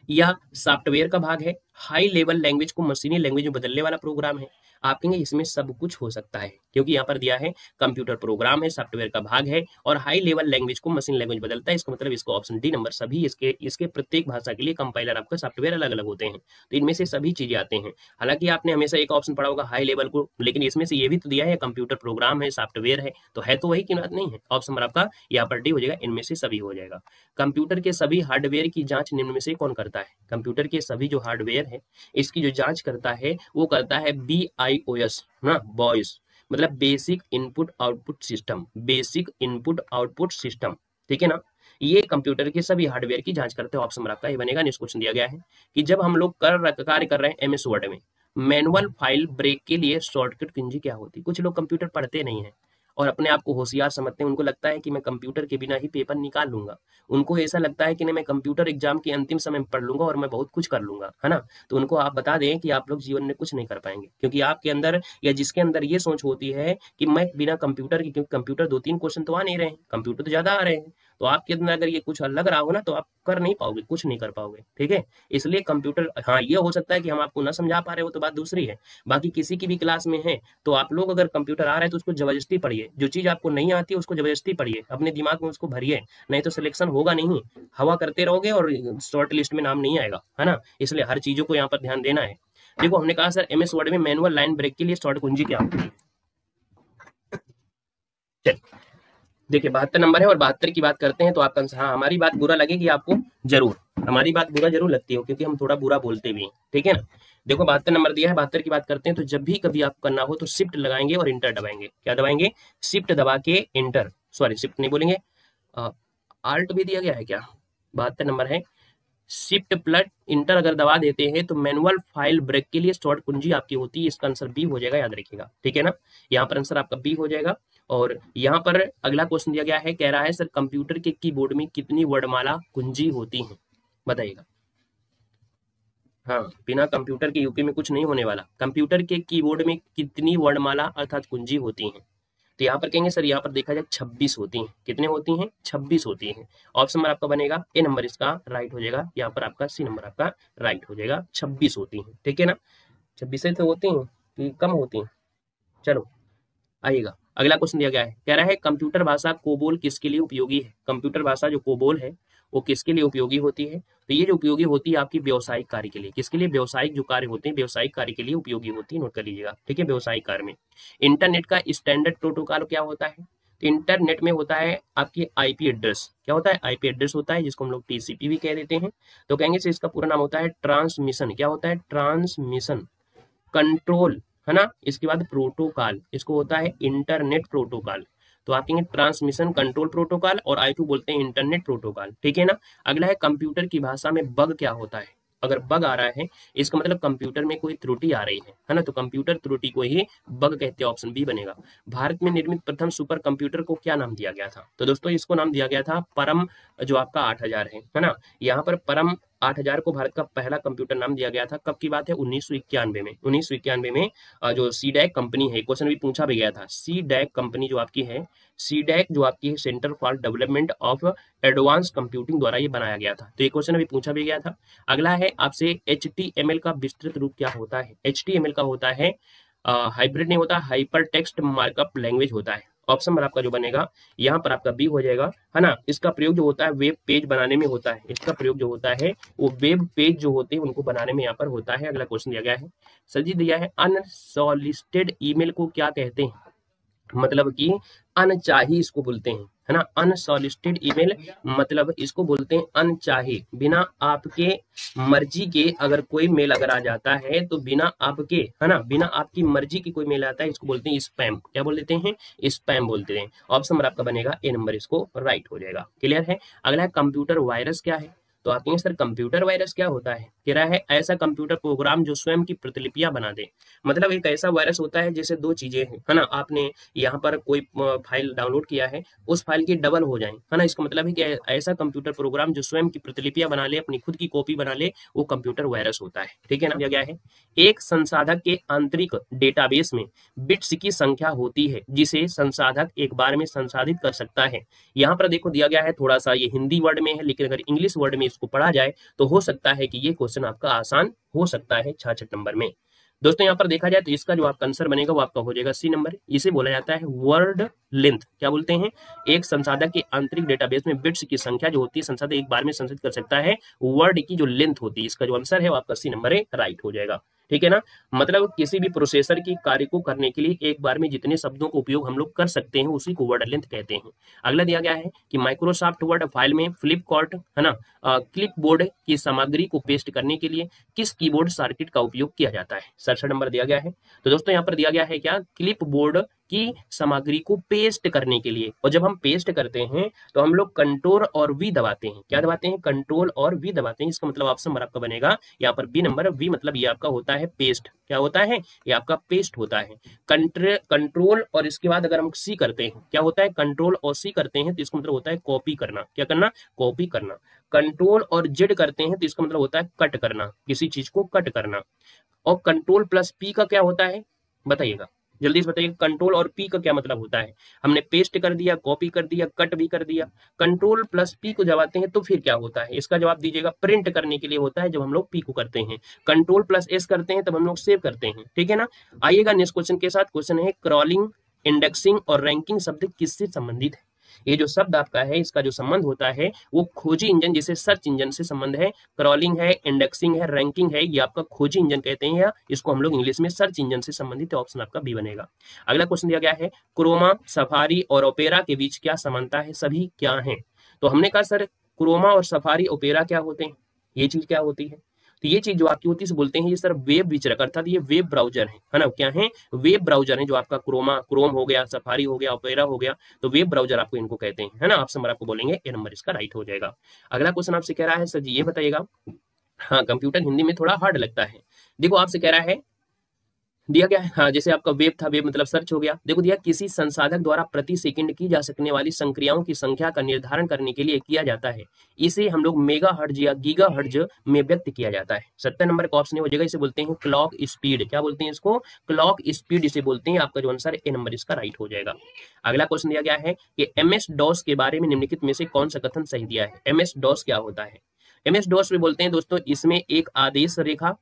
यह सॉफ्टवेयर का भाग है। हाई लेवल लैंग्वेज को मशीनी लैंग्वेज में बदलने वाला प्रोग्राम है। आप कहेंगे इसमें सब कुछ हो सकता है, क्योंकि यहाँ पर दिया है कंप्यूटर प्रोग्राम है, सॉफ्टवेयर का भाग है और हाई लेवल लैंग्वेज को मशीन लैंग्वेज बदलता है। इसका मतलब इसको ऑप्शन डी नंबर सभी, इसके प्रत्येक भाषा के लिए कंपाइलर आपका सॉफ्टवेयर अलग अलग होते हैं, तो इनमें से सभी चीजें आते हैं। हालांकि आपने हमेशा एक ऑप्शन पढ़ा होगा हाई लेवल को, लेकिन इसमें से ये भी तो दिया है कंप्यूटर प्रोग्राम है, सॉफ्टवेयर है तो वही की बात नहीं है। ऑप्शन नंबर आपका यहाँ पर डी हो जाएगा, इनमें से सभी हो जाएगा। कंप्यूटर के सभी हार्डवेयर की जांच निम्न में से कौन करता है। कंप्यूटर के सभी जो हार्डवेयर है इसकी जो जांच करता है वो करता है BIOS ना, बॉयस मतलब basic input output system, basic input output system, ठीक है ना। ये कंप्यूटर के सभी हार्डवेयर की जांच करते हैं। ऑप्शन नंबर आपका ये बनेगा। नेक्स्ट क्वेश्चन दिया गया है कि जब हम लोग कार्य कर रहे हैं MS वर्ड में, मैनुअल फाइल ब्रेक के लिए शॉर्टकट कुंजी क्या होती है। कुछ लोग कंप्यूटर पढ़ते नहीं है और अपने आप को होशियार समझते हैं। उनको लगता है कि मैं कंप्यूटर के बिना ही पेपर निकाल लूंगा। उनको ऐसा लगता है कि नहीं, मैं कंप्यूटर एग्जाम के अंतिम समय में पढ़ लूंगा और मैं बहुत कुछ कर लूंगा, है ना। तो उनको आप बता दें कि आप लोग जीवन में कुछ नहीं कर पाएंगे, क्योंकि आपके अंदर या जिसके अंदर ये सोच होती है कि मैं बिना कंप्यूटर के, क्योंकि कंप्यूटर 2-3 क्वेश्चन तो आ नहीं रहे हैं, कंप्यूटर तो ज्यादा आ रहे हैं, तो आपके अंदर अगर ये कुछ लग रहा हो ना, तो आप कर नहीं पाओगे, कुछ नहीं कर पाओगे, ठीक है। इसलिए कंप्यूटर, हाँ ये हो सकता है कि हम आपको ना समझा पा रहे हो तो बात दूसरी है। बाकी किसी की भी क्लास में है तो आप लोग अगर कंप्यूटर आ रहा है तो उसको जबरदस्ती पढ़िए, जो चीज आपको नहीं आती है उसको जबरदस्ती पढ़िए, अपने दिमाग में उसको भरिए, नहीं तो सिलेक्शन होगा नहीं, हवा करते रहोगे और शॉर्ट लिस्ट में नाम नहीं आएगा, है ना। इसलिए हर चीजों को यहाँ पर ध्यान देना है। देखो हमने कहा सर MS वर्ड में मैनुअल लाइन ब्रेक के लिए शॉर्ट कुंजी क्या होती है। चलिए देखिए 72 नंबर है और 72 की बात करते हैं तो आपका, हाँ हमारी बात बुरा लगेगी आपको जरूर, हमारी बात बुरा जरूर लगती है क्योंकि हम थोड़ा बुरा बोलते भी हैं, ठीक है ना। देखो 72 नंबर दिया है, 72 की बात करते हैं तो जब भी कभी आप करना हो तो शिफ्ट लगाएंगे और इंटर दबाएंगे। क्या दबाएंगे? शिफ्ट दबा के इंटर, सॉरी शिफ्ट नहीं बोलेंगे, आल्ट भी दिया गया है क्या, 72 नंबर है। शिफ्ट प्लस इंटर अगर दबा देते हैं तो मैनुअल फाइल ब्रेक के लिए शॉर्ट कुंजी आपकी होती है। इसका आंसर बी हो जाएगा, याद रखिएगा, ठीक है ना। यहाँ पर आंसर आपका बी हो जाएगा। और यहाँ पर अगला क्वेश्चन दिया गया है, कह रहा है सर कंप्यूटर के कीबोर्ड में कितनी वर्णमाला कुंजी होती है, बताइएगा। हाँ बिना कंप्यूटर के यूपी में कुछ नहीं होने वाला। कंप्यूटर के कीबोर्ड में कितनी वर्णमाला अर्थात कुंजी होती हैं, तो यहाँ पर कहेंगे सर यहाँ पर देखा जाए 26 होती हैं। कितने होती हैं? 26 होती हैं। ऑप्शन नंबर आपका बनेगा ए नंबर, इसका राइट हो जाएगा। यहाँ पर आपका सी नंबर आपका राइट हो जाएगा, 26 होती हैं, ठीक है ना। 26 तो होती हैं कि कम होती हैं। चलो आइएगा, अगला क्वेश्चन दिया गया है, कह रहा है कंप्यूटर भाषा कोबोल किसके लिए उपयोगी है। कंप्यूटर भाषा जो कोबोल है वो किसके लिए उपयोगी होती है, तो ये जो उपयोगी होती है आपकी व्यावसायिक कार्य के लिए। किसके लिए? व्यावसायिक जो कार्य होते हैं व्यावसायिक कार्य के लिए उपयोगी होती है, नोट कर लीजिएगा, ठीक है। व्यावसायिक कार्य में इंटरनेट का स्टैंडर्ड प्रोटोकॉल क्या होता है, तो इंटरनेट में होता है आपकी IP एड्रेस। क्या होता है? IP एड्रेस होता है, जिसको हम लोग TCP भी कह देते हैं। तो कहेंगे से इसका पूरा नाम होता है ट्रांसमिशन, क्या होता है? ट्रांसमिशन कंट्रोल, है ना। इसके बाद प्रोटोकॉल, इसको होता है इंटरनेट प्रोटोकॉल। तो आप कहेंगे ट्रांसमिशन कंट्रोल प्रोटोकॉल और I2 बोलते हैं इंटरनेट प्रोटोकॉल, ठीक है ना। अगला है कंप्यूटर की भाषा में बग क्या होता है। अगर बग आ रहा है इसका मतलब कंप्यूटर में कोई त्रुटि आ रही है ना, तो कंप्यूटर त्रुटि को ही बग कहते हैं, ऑप्शन बी बनेगा। भारत में निर्मित प्रथम सुपर कंप्यूटर को क्या नाम दिया गया था, तो दोस्तों इसको नाम दिया गया था परम, जो आपका 8000 है ना। यहाँ पर परम 8000 को भारत का पहला कंप्यूटर नाम दिया गया था। कब की बात है? 1991 में। 1991 में जो सीडैक कंपनी है, क्वेश्चन भी पूछा भी गया था, सीडैक कंपनी जो आपकी है, सीडैक जो आपकी है centre for development of advance computing द्वारा ये बनाया गया था। तो ये क्वेश्चन अभी पूछा भी गया था। अगला है आपसे HTML का विस्तृत रूप क्या होता है। HTML का होता है हाइब्रिड नहीं होता, हाइपर टेक्स्ट मार्कअप लैंग्वेज होता है। ऑप्शन नंबर आपका जो बनेगा यहाँ पर आपका बी हो जाएगा, है ना। इसका प्रयोग जो होता है वेब पेज बनाने में होता है। इसका प्रयोग जो होता है वो वेब पेज जो होते हैं उनको बनाने में यहाँ पर होता है। अगला क्वेश्चन दिया गया है, सर जी दिया है अनसॉलिसिटेड ईमेल को क्या कहते हैं, मतलब कि अनचाही इसको बोलते हैं, है ना। अनसॉलिसिटेड ईमेल मतलब इसको बोलते हैं अनचाही, बिना आपके मर्जी के अगर कोई मेल अगर आ जाता है तो बिना आपके, है ना, बिना आपकी मर्जी की कोई मेल आता है इसको बोलते हैं स्पैम। क्या बोल देते हैं? स्पैम बोलते हैं। ऑप्शन नंबर आपका बनेगा ए नंबर, इसको राइट हो जाएगा। क्लियर है। अगला है कंप्यूटर वायरस क्या है, तो आप कहेंगे सर कंप्यूटर वायरस क्या होता है। कह रहा है ऐसा कंप्यूटर प्रोग्राम जो स्वयं की प्रतिलिपियां बना दे। मतलब एक ऐसा वायरस होता है जैसे दो चीजें हैं, है ना। आपने यहाँ पर कोई फाइल डाउनलोड किया है, उस फाइल की डबल हो जाए, है ना। इसका मतलब है कि ऐसा कंप्यूटर प्रोग्राम जो स्वयं की प्रतिलिपियां बना ले, अपनी खुद की कॉपी बना ले, वो कंप्यूटर वायरस होता है, ठीक है ना। दिया गया है एक संसाधक के आंतरिक डेटाबेस में बिट्स की संख्या होती है जिसे संसाधक एक बार में संसाधित कर सकता है। यहाँ पर देखो दिया गया है, थोड़ा सा ये हिंदी वर्ड में है, लेकिन अगर इंग्लिश वर्ड में इसको पढ़ा जाए तो हो सकता है कि ये क्वेश्चन आपका आसान हो सकता है 66 नंबर में। दोस्तों यहाँ पर देखा जाए तो इसका जो आपका आंसर बनेगा वो आपका हो जाएगा सी नंबर। इसे बोला जाता है वर्ड लेंथ। क्या बोलते हैं? एक संसाधक के आंतरिक डेटाबेस में बिट्स की संख्या जो होती है संसाधक एक बार में संसाधित कर सकता है, वर्ड की जो लेंथ होती है। इसका जो आंसर है वो आपका सी नंबर है, राइट हो जाएगा, ठीक है ना। मतलब किसी भी प्रोसेसर की कार्य को करने के लिए एक बार में जितने शब्दों का उपयोग हम लोग कर सकते हैं उसी को वर्ड लेंथ कहते हैं। अगला दिया गया है कि माइक्रोसॉफ्ट वर्ड फाइल में फ्लिपकार्ट, है ना, क्लिपबोर्ड की सामग्री को पेस्ट करने के लिए किस कीबोर्ड सर्किट का उपयोग किया जाता है। 67 नंबर दिया गया है। तो दोस्तों यहाँ पर दिया गया है क्या, क्लिपबोर्ड कि सामग्री को पेस्ट करने के लिए। और जब हम पेस्ट करते हैं तो हम लोग कंट्रोल और वी दबाते हैं। क्या दबाते हैं? कंट्रोल और वी दबाते हैं। इसका मतलब ऑप्शन नंबर आपका बनेगा यहाँ पर बी नंबर। वी मतलब ये आपका होता है पेस्ट। क्या होता है? ये आपका पेस्ट होता है। कंट्रोल और इसके बाद अगर हम सी करते हैं, क्या होता है? कंट्रोल और सी करते हैं तो इसका मतलब होता है कॉपी करना। क्या करना? कॉपी करना। कंट्रोल और जेड करते हैं तो इसका मतलब होता है कट करना, किसी चीज को कट करना। और कंट्रोल प्लस पी का क्या होता है? बताइएगा, जल्दी से बताइए। कंट्रोल और पी का क्या मतलब होता है? हमने पेस्ट कर दिया, कॉपी कर दिया, कट भी कर दिया। कंट्रोल प्लस पी को जब आते हैं तो फिर क्या होता है? इसका जवाब दीजिएगा। प्रिंट करने के लिए होता है जब हम लोग पी को करते हैं। कंट्रोल प्लस एस करते हैं तब हम लोग सेव करते हैं। ठीक है ना? आइएगा नेक्स्ट क्वेश्चन के साथ। क्वेश्चन है क्रॉलिंग, इंडेक्सिंग और रैंकिंग शब्द किससे संबंधित है? ये जो शब्द आपका है इसका जो संबंध होता है वो खोजी इंजन जैसे सर्च इंजन से संबंध है। क्रॉलिंग है, इंडेक्सिंग है, रैंकिंग है, ये आपका खोजी इंजन कहते हैं या इसको हम लोग इंग्लिश में सर्च इंजन से संबंधित है। ऑप्शन आपका बी बनेगा। अगला क्वेश्चन दिया गया है क्रोमा, सफारी और ओपेरा के बीच क्या समानता है? सभी क्या है? तो हमने कहा सर क्रोमा और सफारी ओपेरा क्या होते हैं? ये चीज क्या होती है? तो ये चीज जो आपकी होती है बोलते हैं ये सर वेब विचरक, अर्थात ये वेब ब्राउजर है ना? क्या है? वेब ब्राउजर है। जो आपका क्रोम हो गया, सफारी हो गया, ओपेरा हो गया, तो वेब ब्राउजर आपको इनको कहते हैं, है ना? ऑप्शन नंबर आपको बोलेंगे ए नंबर इसका राइट हो जाएगा। अगला क्वेश्चन आपसे कह रहा है सर जी ये बताइएगा। हाँ, कंप्यूटर हिंदी में थोड़ा हार्ड लगता है। देखो आपसे कह रहा है, दिया गया है, हाँ जैसे आपका वेब था, वेब मतलब सर्च हो गया। देखो दिया किसी संसाधक द्वारा प्रति सेकंड की जा सकने वाली संक्रियाओं की संख्या का निर्धारण करने के लिए किया जाता है। इसे हम लोग मेगा हर्ट्ज या गीगा हर्ट्ज में व्यक्त किया जाता है। 70 नंबर का ऑप्शन हो जाएगा। इसे बोलते हैं क्लॉक स्पीड। क्या बोलते हैं इसको? क्लॉक स्पीड इसे बोलते हैं। आपका जो आंसर ए नंबर इसका राइट हो जाएगा। अगला क्वेश्चन दिया गया है कि एमएस डॉस के बारे में निम्नलिखित में से कौन सा कथन सही दिया है? एमएस डॉस क्या होता है? एमएस डॉस में बोलते हैं दोस्तों इसमें एक आदेश रेखा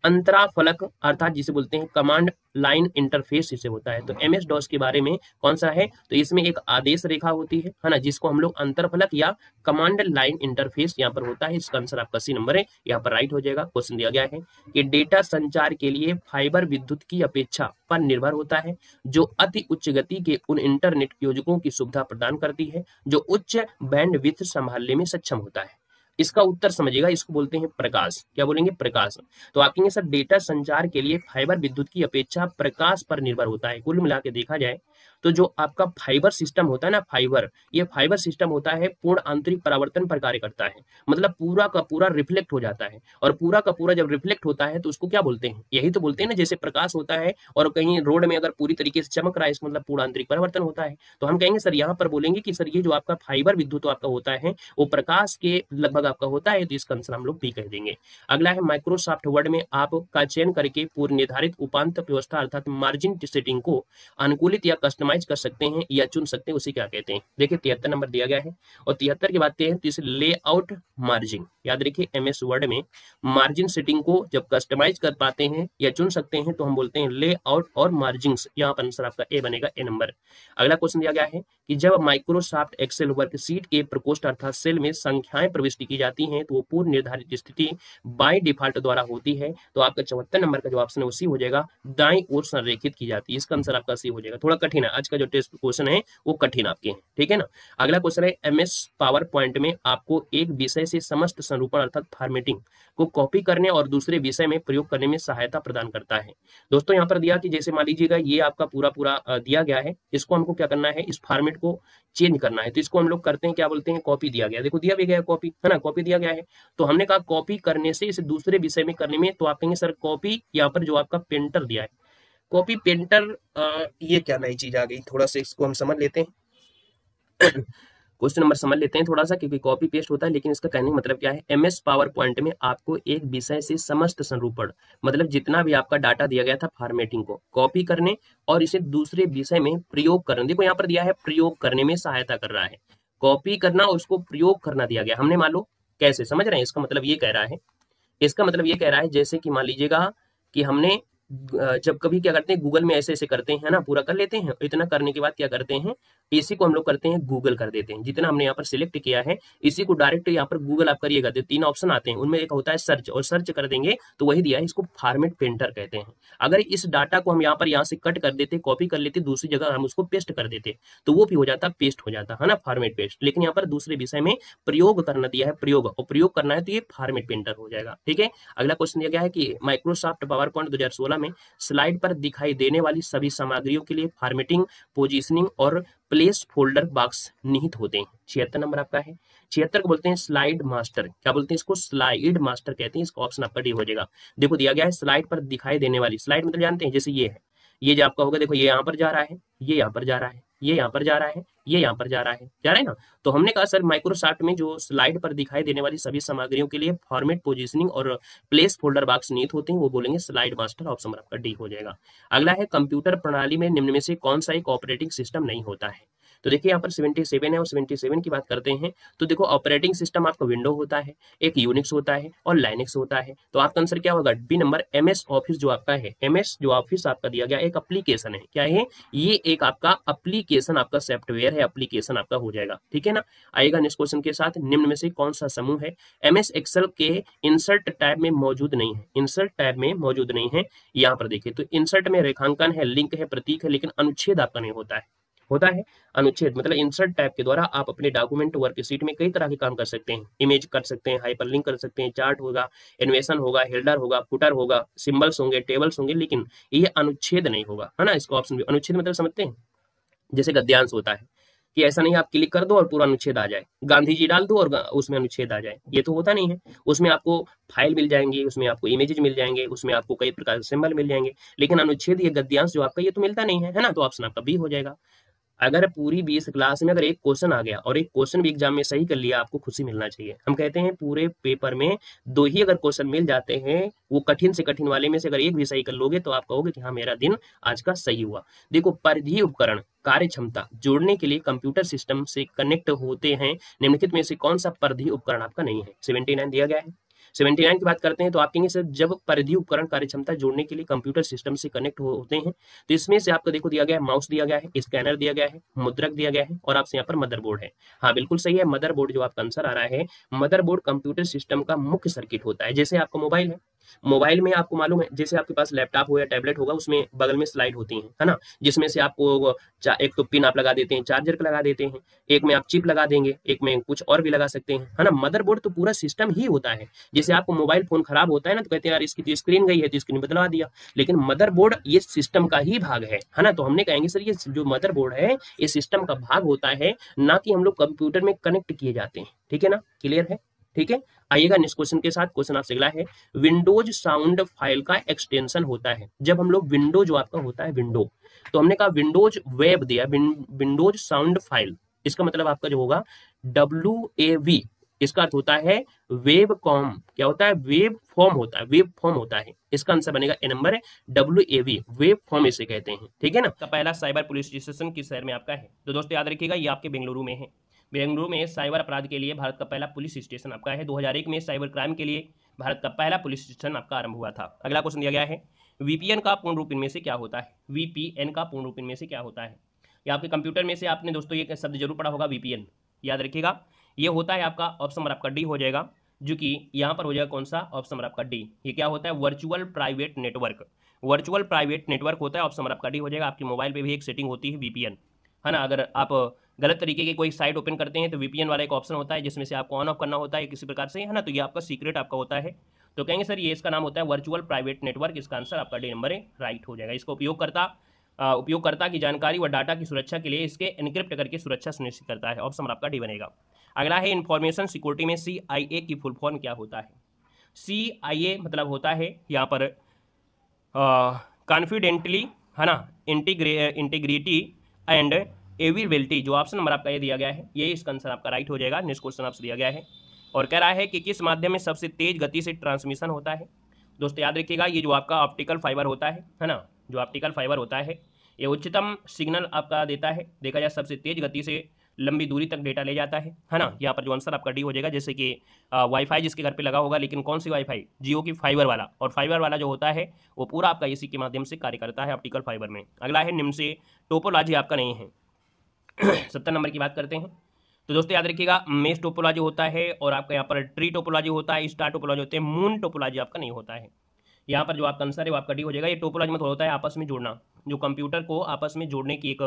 अंतराफलक अर्थात जिसे बोलते हैं कमांड लाइन इंटरफेस इसे होता है। तो एमएस डॉस के बारे में कौन सा है? तो इसमें एक आदेश रेखा होती है ना, जिसको हम लोग अंतरफलक या कमांड लाइन इंटरफेस यहाँ पर होता है। इसका आंसर आपका सी नंबर है, यहाँ पर राइट हो जाएगा। क्वेश्चन दिया गया है कि डेटा संचार के लिए फाइबर विद्युत की अपेक्षा पर निर्भर होता है जो अति उच्च गति के उन इंटरनेट योजकों की सुविधा प्रदान करती है जो उच्च बैंडविड्थ संभालने में सक्षम होता है। इसका उत्तर समझिएगा, इसको बोलते हैं प्रकाश। क्या बोलेंगे? प्रकाश। तो आप कहेंगे सर डेटा संचार के लिए फाइबर विद्युत की अपेक्षा प्रकाश पर निर्भर होता है। कुल मिला के देखा जाए तो जो आपका फाइबर सिस्टम होता है ना, ये फाइबर सिस्टम होता है पूर्ण आंतरिक परावर्तन पर कार्य करता है। मतलब पूरा का पूरा रिफ्लेक्ट हो जाता है, और पूरा का पूरा जब रिफ्लेक्ट होता है तो उसको क्या बोलते हैं? यही तो बोलते हैं ना, जैसे प्रकाश होता है और कहीं रोड में अगर पूरी तरीके से चमक रहा है, इसका मतलब पूरा आंतरिक परिवर्तन होता है। तो हम कहेंगे सर यहाँ पर बोलेंगे कि सर ये जो आपका फाइबर विद्युत आपका होता है वो प्रकाश के लगभग आपका होता है। तो इसका आंसर हम लोग भी कह देंगे। अगला है माइक्रोसॉफ्ट वर्ड में आप का चयन करके पूर्व निर्धारित उपांत व्यवस्था अर्थात मार्जिन सेटिंग को अनुकूलित या कस्टमाइज कर सकते हैं या चुन सकते हैं, उसे क्या कहते हैं? देखिए 73 नंबर दिया गया है और 73 के बाद 33 लेआउट मार्जिन। याद रखिए एमएस वर्ड में मार्जिन सेटिंग को जब कस्टमाइज कर पाते हैं या चुन सकते हैं तो हम बोलते हैं लेआउट और मार्जिन्स। यहाँ पर आंसर आपका ए बनेगा, ए नंबर। अगला क्वेश्चन दिया गया है कि जब माइक्रोसॉफ्ट एक्सेल वर्कशीट के प्रकोष्ठ अर्थात सेल में संख्याएं प्रविष्ट की जाती हैं तो वो पूर्व निर्धारित स्थिति बाय डिफॉल्ट द्वारा होती है। तो आपका 74 नंबर का जो ऑप्शन है उसी हो जाएगा, दाईं ओर संरेखित की जाती है। इसका आंसर आपका सी हो जाएगा। थोड़ा कठिन है, आज का जो टेस्ट क्वेश्चन है वो कठिन आपके हैं, ठीक है ना। अगला क्वेश्चन है एमएस पावर पॉइंट में आपको एक विषय से समस्त संरूपण अर्थात फॉर्मेटिंग को कॉपी करने और दूसरे विषय में प्रयोग करने में सहायता प्रदान करता है। दोस्तों यहाँ पर दिया कि जैसे मान लीजिएगा ये आपका पूरा दिया गया है, इसको हमको क्या करना है? इस फॉर्मेट को चेंज करना है। तो इसको हम लोग करते हैं, क्या बोलते हैं? कॉपी दिया गया। देखो दिया भी गया कॉपी, है ना, कॉपी दिया गया है। तो हमने कहा कॉपी करने से इसे दूसरे विषय में करने में, तो आप कहेंगे सर कॉपी यहाँ पर जो आपका पेंटर दिया है, कॉपी पेंटर, ये क्या नई चीज आ गई? थोड़ा सा इसको हम समझ लेते हैं। क्वेश्चन नंबर समझ लेते हैं थोड़ा सा, क्योंकि कॉपी पेस्ट होता है, लेकिन इसका कहने का मतलब क्या है? एमएस पावर पॉइंट में आपको एक विषय से समस्त संरूपण मतलब जितना भी आपका डाटा दिया गया था फॉर्मेटिंग को कॉपी करने और इसे दूसरे विषय में प्रयोग करने। देखो यहाँ पर दिया है प्रयोग करने में सहायता कर रहा है, कॉपी करना और उसको प्रयोग करना दिया गया। हमने मान लो कैसे समझ रहे हैं? इसका मतलब ये कह रहा है, इसका मतलब ये कह रहा है जैसे कि मान लीजिएगा कि हमने जब कभी क्या करते हैं गूगल में ऐसे ऐसे करते हैं ना, पूरा कर लेते हैं। इतना करने के बाद क्या करते हैं? इसी को हम लोग करते हैं गूगल कर देते हैं। जितना हमने यहाँ पर सिलेक्ट किया है इसी को डायरेक्ट यहाँ पर गूगल आप करिएगा तो 3 ऑप्शन आते हैं, उनमें एक होता है सर्च, और सर्च कर देंगे तो वही दिया है, इसको फॉर्मेट पेंटर कहते हैं। अगर इस डाटा को हम यहाँ से कट कर देते, कॉपी कर लेते, दूसरी जगह हम उसको पेस्ट कर देते तो वो भी हो जाता, पेस्ट हो जाता है ना, फॉर्मेट पेस्ट। लेकिन यहाँ पर दूसरे विषय में प्रयोग करना दिया है, प्रयोग और प्रयोग करना है तो ये फॉर्मेट पेंटर हो जाएगा, ठीक है। अगला क्वेश्चन दिया गया है कि माइक्रोसॉफ्ट पावर पॉइंट 2016 में स्लाइड पर दिखाई देने वाली सभी सामग्रियों के लिए फॉर्मेटिंग, पोजीशनिंग और प्लेस फोल्डर बॉक्स निहित होते हैं। 76 नंबर आपका है। 76 को बोलते हैं स्लाइड मास्टर। क्या बोलते हैं इसको? स्लाइड मास्टर कहते हैं। इसका ऑप्शन आपका डी हो जाएगा। देखो दिया गया है स्लाइड पर दिखाई देने वाली, स्लाइड मतलब जानते हैं जैसे ये है, ये जो आपका होगा, देखो ये यहाँ पर जा रहा है, ये यहाँ पर जा रहा है, ये यहाँ पर जा रहा है, ये यहाँ पर जा रहा है ना। तो हमने कहा सर माइक्रोसॉफ्ट में जो स्लाइड पर दिखाई देने वाली सभी सामग्रियों के लिए फॉर्मेट, पोजीशनिंग और प्लेस फोल्डर बॉक्स निहित होते हैं, वो बोलेंगे स्लाइड मास्टर। ऑप्शन आपका डी हो जाएगा। अगला है कंप्यूटर प्रणाली में निम्न में से कौन सा एक ऑपरेटिंग सिस्टम नहीं होता है? तो देखिए यहाँ पर 77 है और 77 की बात करते हैं तो देखो ऑपरेटिंग सिस्टम आपका विंडो होता है, एक यूनिक्स होता है और लाइनेक्स होता है। तो आपका आंसर क्या होगा? B number. एमएस ऑफिस जो आपका है, एमएस जो ऑफिस आपका दिया गया एक एप्लीकेशन है। क्या है ये? एक आपका एप्लीकेशन, आपका सॉफ्टवेयर है, एप्लीकेशन आपका हो जाएगा। ठीक है ना। आएगा नेक्स्ट क्वेश्चन के साथ, निम्न में से कौन सा समूह है एमएस एक्सेल के इंसर्ट टैब में मौजूद नहीं है? इंसर्ट टैब में मौजूद नहीं है। यहाँ पर देखिए तो इंसर्ट में रेखांकन है, लिंक है, प्रतीक है, लेकिन अनुच्छेद आपका नहीं होता है। होता है अनुच्छेद। मतलब इंसर्ट टैब के द्वारा आप अपने डॉक्यूमेंट वर्कशीट में कई तरह के काम कर सकते हैं। इमेज कर सकते हैं, हाइपरलिंक कर सकते हैं, चार्ट होगा, एनिमेशन होगा, हेडर होगा, फुटर होगा, सिंबल्स होंगे, टेबल्स होंगे, लेकिन ये अनुच्छेद नहीं होगा, है ना। इसको ऑप्शन भी अनुच्छेद मतलब समझते हैं, जैसे गद्यांश होता है कि ऐसा नहीं आप क्लिक कर दो और पूरा अनुच्छेद आ जाए, गांधी जी डाल दो और उसमें अनुच्छेद आ जाए, ये तो होता नहीं है। उसमें आपको फाइल मिल जाएंगी, उसमें आपको इमेजेस मिल जाएंगे, उसमें आपको कई प्रकार के सिंबल मिल जाएंगे, लेकिन अनुच्छेद ये गद्यांश जो आपका ये तो मिलता नहीं है ना। तो ऑप्शन आपका बी हो जाएगा। अगर पूरी 20 क्लास में अगर एक क्वेश्चन आ गया और एक क्वेश्चन भी एग्जाम में सही कर लिया, आपको खुशी मिलना चाहिए। हम कहते हैं पूरे पेपर में 2 ही अगर क्वेश्चन मिल जाते हैं, वो कठिन से कठिन वाले में से अगर एक भी सही कर लोगे तो आप कहोगे कि हाँ मेरा दिन आज का सही हुआ। देखो परिधीय उपकरण कार्य क्षमता जोड़ने के लिए कंप्यूटर सिस्टम से कनेक्ट होते हैं, निम्नलिखित में से कौन सा परिधीय उपकरण आपका नहीं है? 79 दिया गया है। 79 की बात करते हैं तो आप कहेंगे सर जब परिधीय उपकरण कार्यक्षमता जोड़ने के लिए कंप्यूटर सिस्टम से कनेक्ट होते हैं तो इसमें से आपको देखो दिया गया है माउस दिया गया है, स्कैनर दिया गया है, मुद्रक दिया गया है और आपसे यहाँ पर मदरबोर्ड है। हाँ बिल्कुल सही है, मदरबोर्ड जो आपका आंसर आ रहा है। मदरबोर्ड कंप्यूटर सिस्टम का मुख्य सर्किट होता है। जैसे आपका मोबाइल है, मोबाइल में आपको मालूम है जैसे आपके पास लैपटॉप हो या टैबलेट होगा, उसमें बगल में स्लाइड होती है ना, जिसमें से आपको एक तो पिन आप लगा देते हैं, चार्जर का लगा देते हैं, एक में आप चिप लगा देंगे, एक में कुछ और भी लगा सकते हैं, है ना। मदरबोर्ड तो पूरा सिस्टम ही होता है। जैसे आपको मोबाइल फोन खराब होता है ना तो कहते हैं यार इसकी तो स्क्रीन गई है तो स्क्रीन बदलवा दिया, लेकिन मदरबोर्ड ये सिस्टम का ही भाग है ना। तो हमने कहेंगे सर ये जो मदरबोर्ड है ये सिस्टम का भाग होता है, ना कि हम लोग कंप्यूटर में कनेक्ट किए जाते हैं। ठीक है ना, क्लियर है? ठीक है, आइएगा नेक्स्ट क्वेश्चन के साथ। क्वेश्चन आपसे अगला है, विंडोज साउंड फाइल का एक्सटेंशन होता है। जब हम लोग विंडो जो आपका होता है विंडो, तो हमने कहा विंडोज वेब दिया, विंडोज साउंड फाइल, इसका मतलब आपका जो होगा WAV, इसका अर्थ होता है वेब कॉम। क्या होता है? वेब फॉर्म होता है, वेब फॉर्म होता है। इसका आंसर बनेगा ए नंबर है, WAV, वेब फॉर्म इसे कहते हैं। ठीक है ना। का पहला साइबर पुलिस स्टेशन किस शहर में आपका है? तो दोस्तों याद रखिएगा ये आपके बेंगलुरु में है। बेंगलुरु में साइबर अपराध के लिए भारत का पहला पुलिस स्टेशन आपका है। 2001 में साइबर क्राइम के लिए भारत का पहला पुलिस स्टेशन आपका आरंभ हुआ था। अगला क्वेश्चन दिया गया है, VPN का पूर्ण रूप इनमें से क्या होता है? VPN का पूर्ण रूप इनमें से क्या होता है? या आपके कंप्यूटर में से आपने दोस्तों ये शब्द जरूर पढ़ा होगा VPN, याद रखिएगा ये होता है आपका ऑप्शन नंबर आपका डी हो जाएगा, जो कि यहाँ पर हो जाएगा कौन सा? ऑप्शन नंबर आपका डी। ये क्या होता है? Virtual private network. Virtual private network होता है, ऑप्शन नंबर आपका डी हो जाएगा। आपके मोबाइल पे भी एक सेटिंग होती है VPN, है ना। अगर आप गलत तरीके की कोई साइट ओपन करते हैं तो VPN वाला एक ऑप्शन होता है जिसमें से आपको ऑन ऑफ करना होता है किसी प्रकार से, है ना। तो ये आपका सीक्रेट आपका होता है। तो कहेंगे सर ये इसका नाम होता है वर्चुअल प्राइवेट नेटवर्क। इसका आंसर आपका डी नंबर है, राइट हो जाएगा। इसका उपयोगकर्ता की जानकारी व डाटा की सुरक्षा के लिए इसके एनक्रिप्ट करके सुरक्षा सुनिश्चित करता है। ऑप्शन आपका डी बनेगा। अगला है इंफॉर्मेशन सिक्योरिटी में CIA की फुल फॉर्म क्या होता है? CIA मतलब होता है यहाँ पर कॉन्फिडेंटली, है ना, इंटीग्रिटी एंड एविलेबिलिटी। जो ऑप्शन नंबर आपका ये दिया गया है, ये इसका आंसर आपका राइट हो जाएगा। नेक्स्ट क्वेश्चन आपसे दिया गया है और कह रहा है कि किस माध्यम में सबसे तेज गति से ट्रांसमिशन होता है? दोस्तों याद रखिएगा ये जो आपका ऑप्टिकल फाइबर होता है ना, जो ऑप्टिकल फाइबर होता है ये उच्चतम सिग्नल आपका देता है। देखा जाए सबसे तेज गति से लंबी दूरी तक डेटा ले जाता है ना। यहाँ पर जो आंसर आपका डी हो जाएगा। जैसे कि वाईफाई जिसके घर पे लगा होगा, लेकिन कौन सी वाईफाई? जियो की फाइबर वाला। और फाइबर वाला जो होता है वो पूरा आपका इसी के माध्यम से कार्य करता है ऑप्टिकल फाइबर में। अगला है निम्न से टोपोलॉजी आपका नहीं है। 70 नंबर की बात करते हैं तो दोस्तों याद रखिएगा मेश टोपोलॉजी होता है और आपका यहाँ पर ट्री टोपोलॉजी होता है, स्टार टोपोलॉजी होते हैं, मून टोपोलॉजी आपका नहीं होता है। यहाँ पर जो आपका आंसर है वो आपका डी हो जाएगा। ये टोपोलॉजी मतलब होता है आपस में जुड़ना, जो कंप्यूटर को आपस में जोड़ने की एक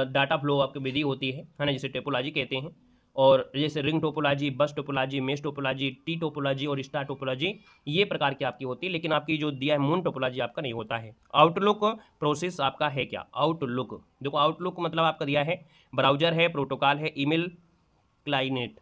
डाटा फ्लो आपकी विधि होती है ना, जिसे टोपोलॉजी कहते हैं। और जैसे रिंग टोपोलॉजी, बस topology, mesh topology, T topology और स्टार टोपोलॉजी, ये प्रकार की आपकी होती है। लेकिन आपकी जो दिया है मून टोपोलॉजी आपका नहीं होता है। आउटलुक प्रोसेस आपका है क्या? आउटलुक, देखो आउटलुक मतलब आपका दिया है ब्राउजर है, प्रोटोकॉल है, ईमेल क्लाइनेट।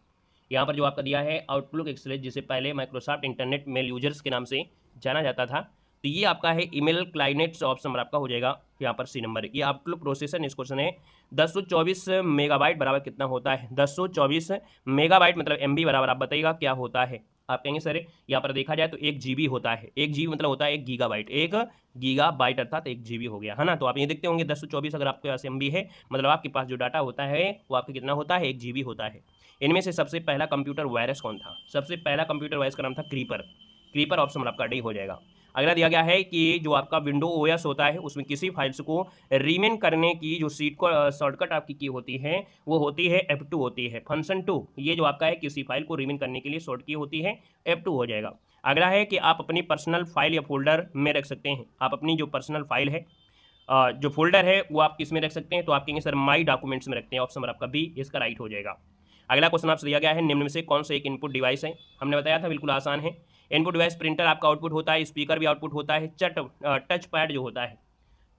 यहाँ पर जो आपका दिया है आउटलुक एक्सेल, जिसे पहले माइक्रोसॉफ्ट इंटरनेट मेल यूजर्स के नाम से जाना जाता था, तो ये आपका है ईमेल क्लाइनेट्स ऑप्शन आपका हो जाएगा यहाँ पर सी नंबर। ये आउटलुक प्रोसेसर नेक्स्ट क्वेश्चन है 1024 मेगाबाइट बराबर कितना होता है? 1024 मेगाबाइट मतलब एमबी बराबर आप बताइएगा क्या होता है? आप कहेंगे सर यहाँ पर देखा जाए तो 1 GB होता है। 1 GB मतलब होता है 1 गीगाबाइट। 1 गीगाबाइट अर्थात 1 GB हो गया, है ना। तो आप ये देखते होंगे 1024 अगर आपके पास एमबी है मतलब आपके पास जो डाटा होता है वो आपका कितना होता है? 1 GB होता है। इनमें से सबसे पहला कंप्यूटर वायरस कौन था? सबसे पहला कंप्यूटर वायरस का नाम था क्रीपर। क्रीपर ऑप्शन आपका डी हो जाएगा। अगला दिया गया है कि जो आपका विंडो ओएस होता है उसमें किसी फाइल्स को रीमेन करने की जो सीट को शॉर्टकट आपकी की होती है वो होती है F2 होती है। फंक्शन 2 ये जो आपका है किसी फाइल को रीमेन करने के लिए शॉर्ट की होती है F2 हो जाएगा। अगला है कि आप अपनी पर्सनल फाइल या फोल्डर में रख सकते हैं। आप अपनी जो पर्सनल फाइल है जो फोल्डर है वो आप किस में रख सकते हैं? तो आप कहेंगे सर माई डॉक्यूमेंट्स में रखते हैं। ऑप्शन नंबर आपका बी इसका राइट हो जाएगा। अगला क्वेश्चन आपसे दिया गया है निम्न में से कौन सा एक इनपुट डिवाइस है? हमने बताया था बिल्कुल आसान है। इनपुट डिवाइस प्रिंटर आपका आउटपुट होता है, स्पीकर भी आउटपुट होता है, टच पैड जो होता है,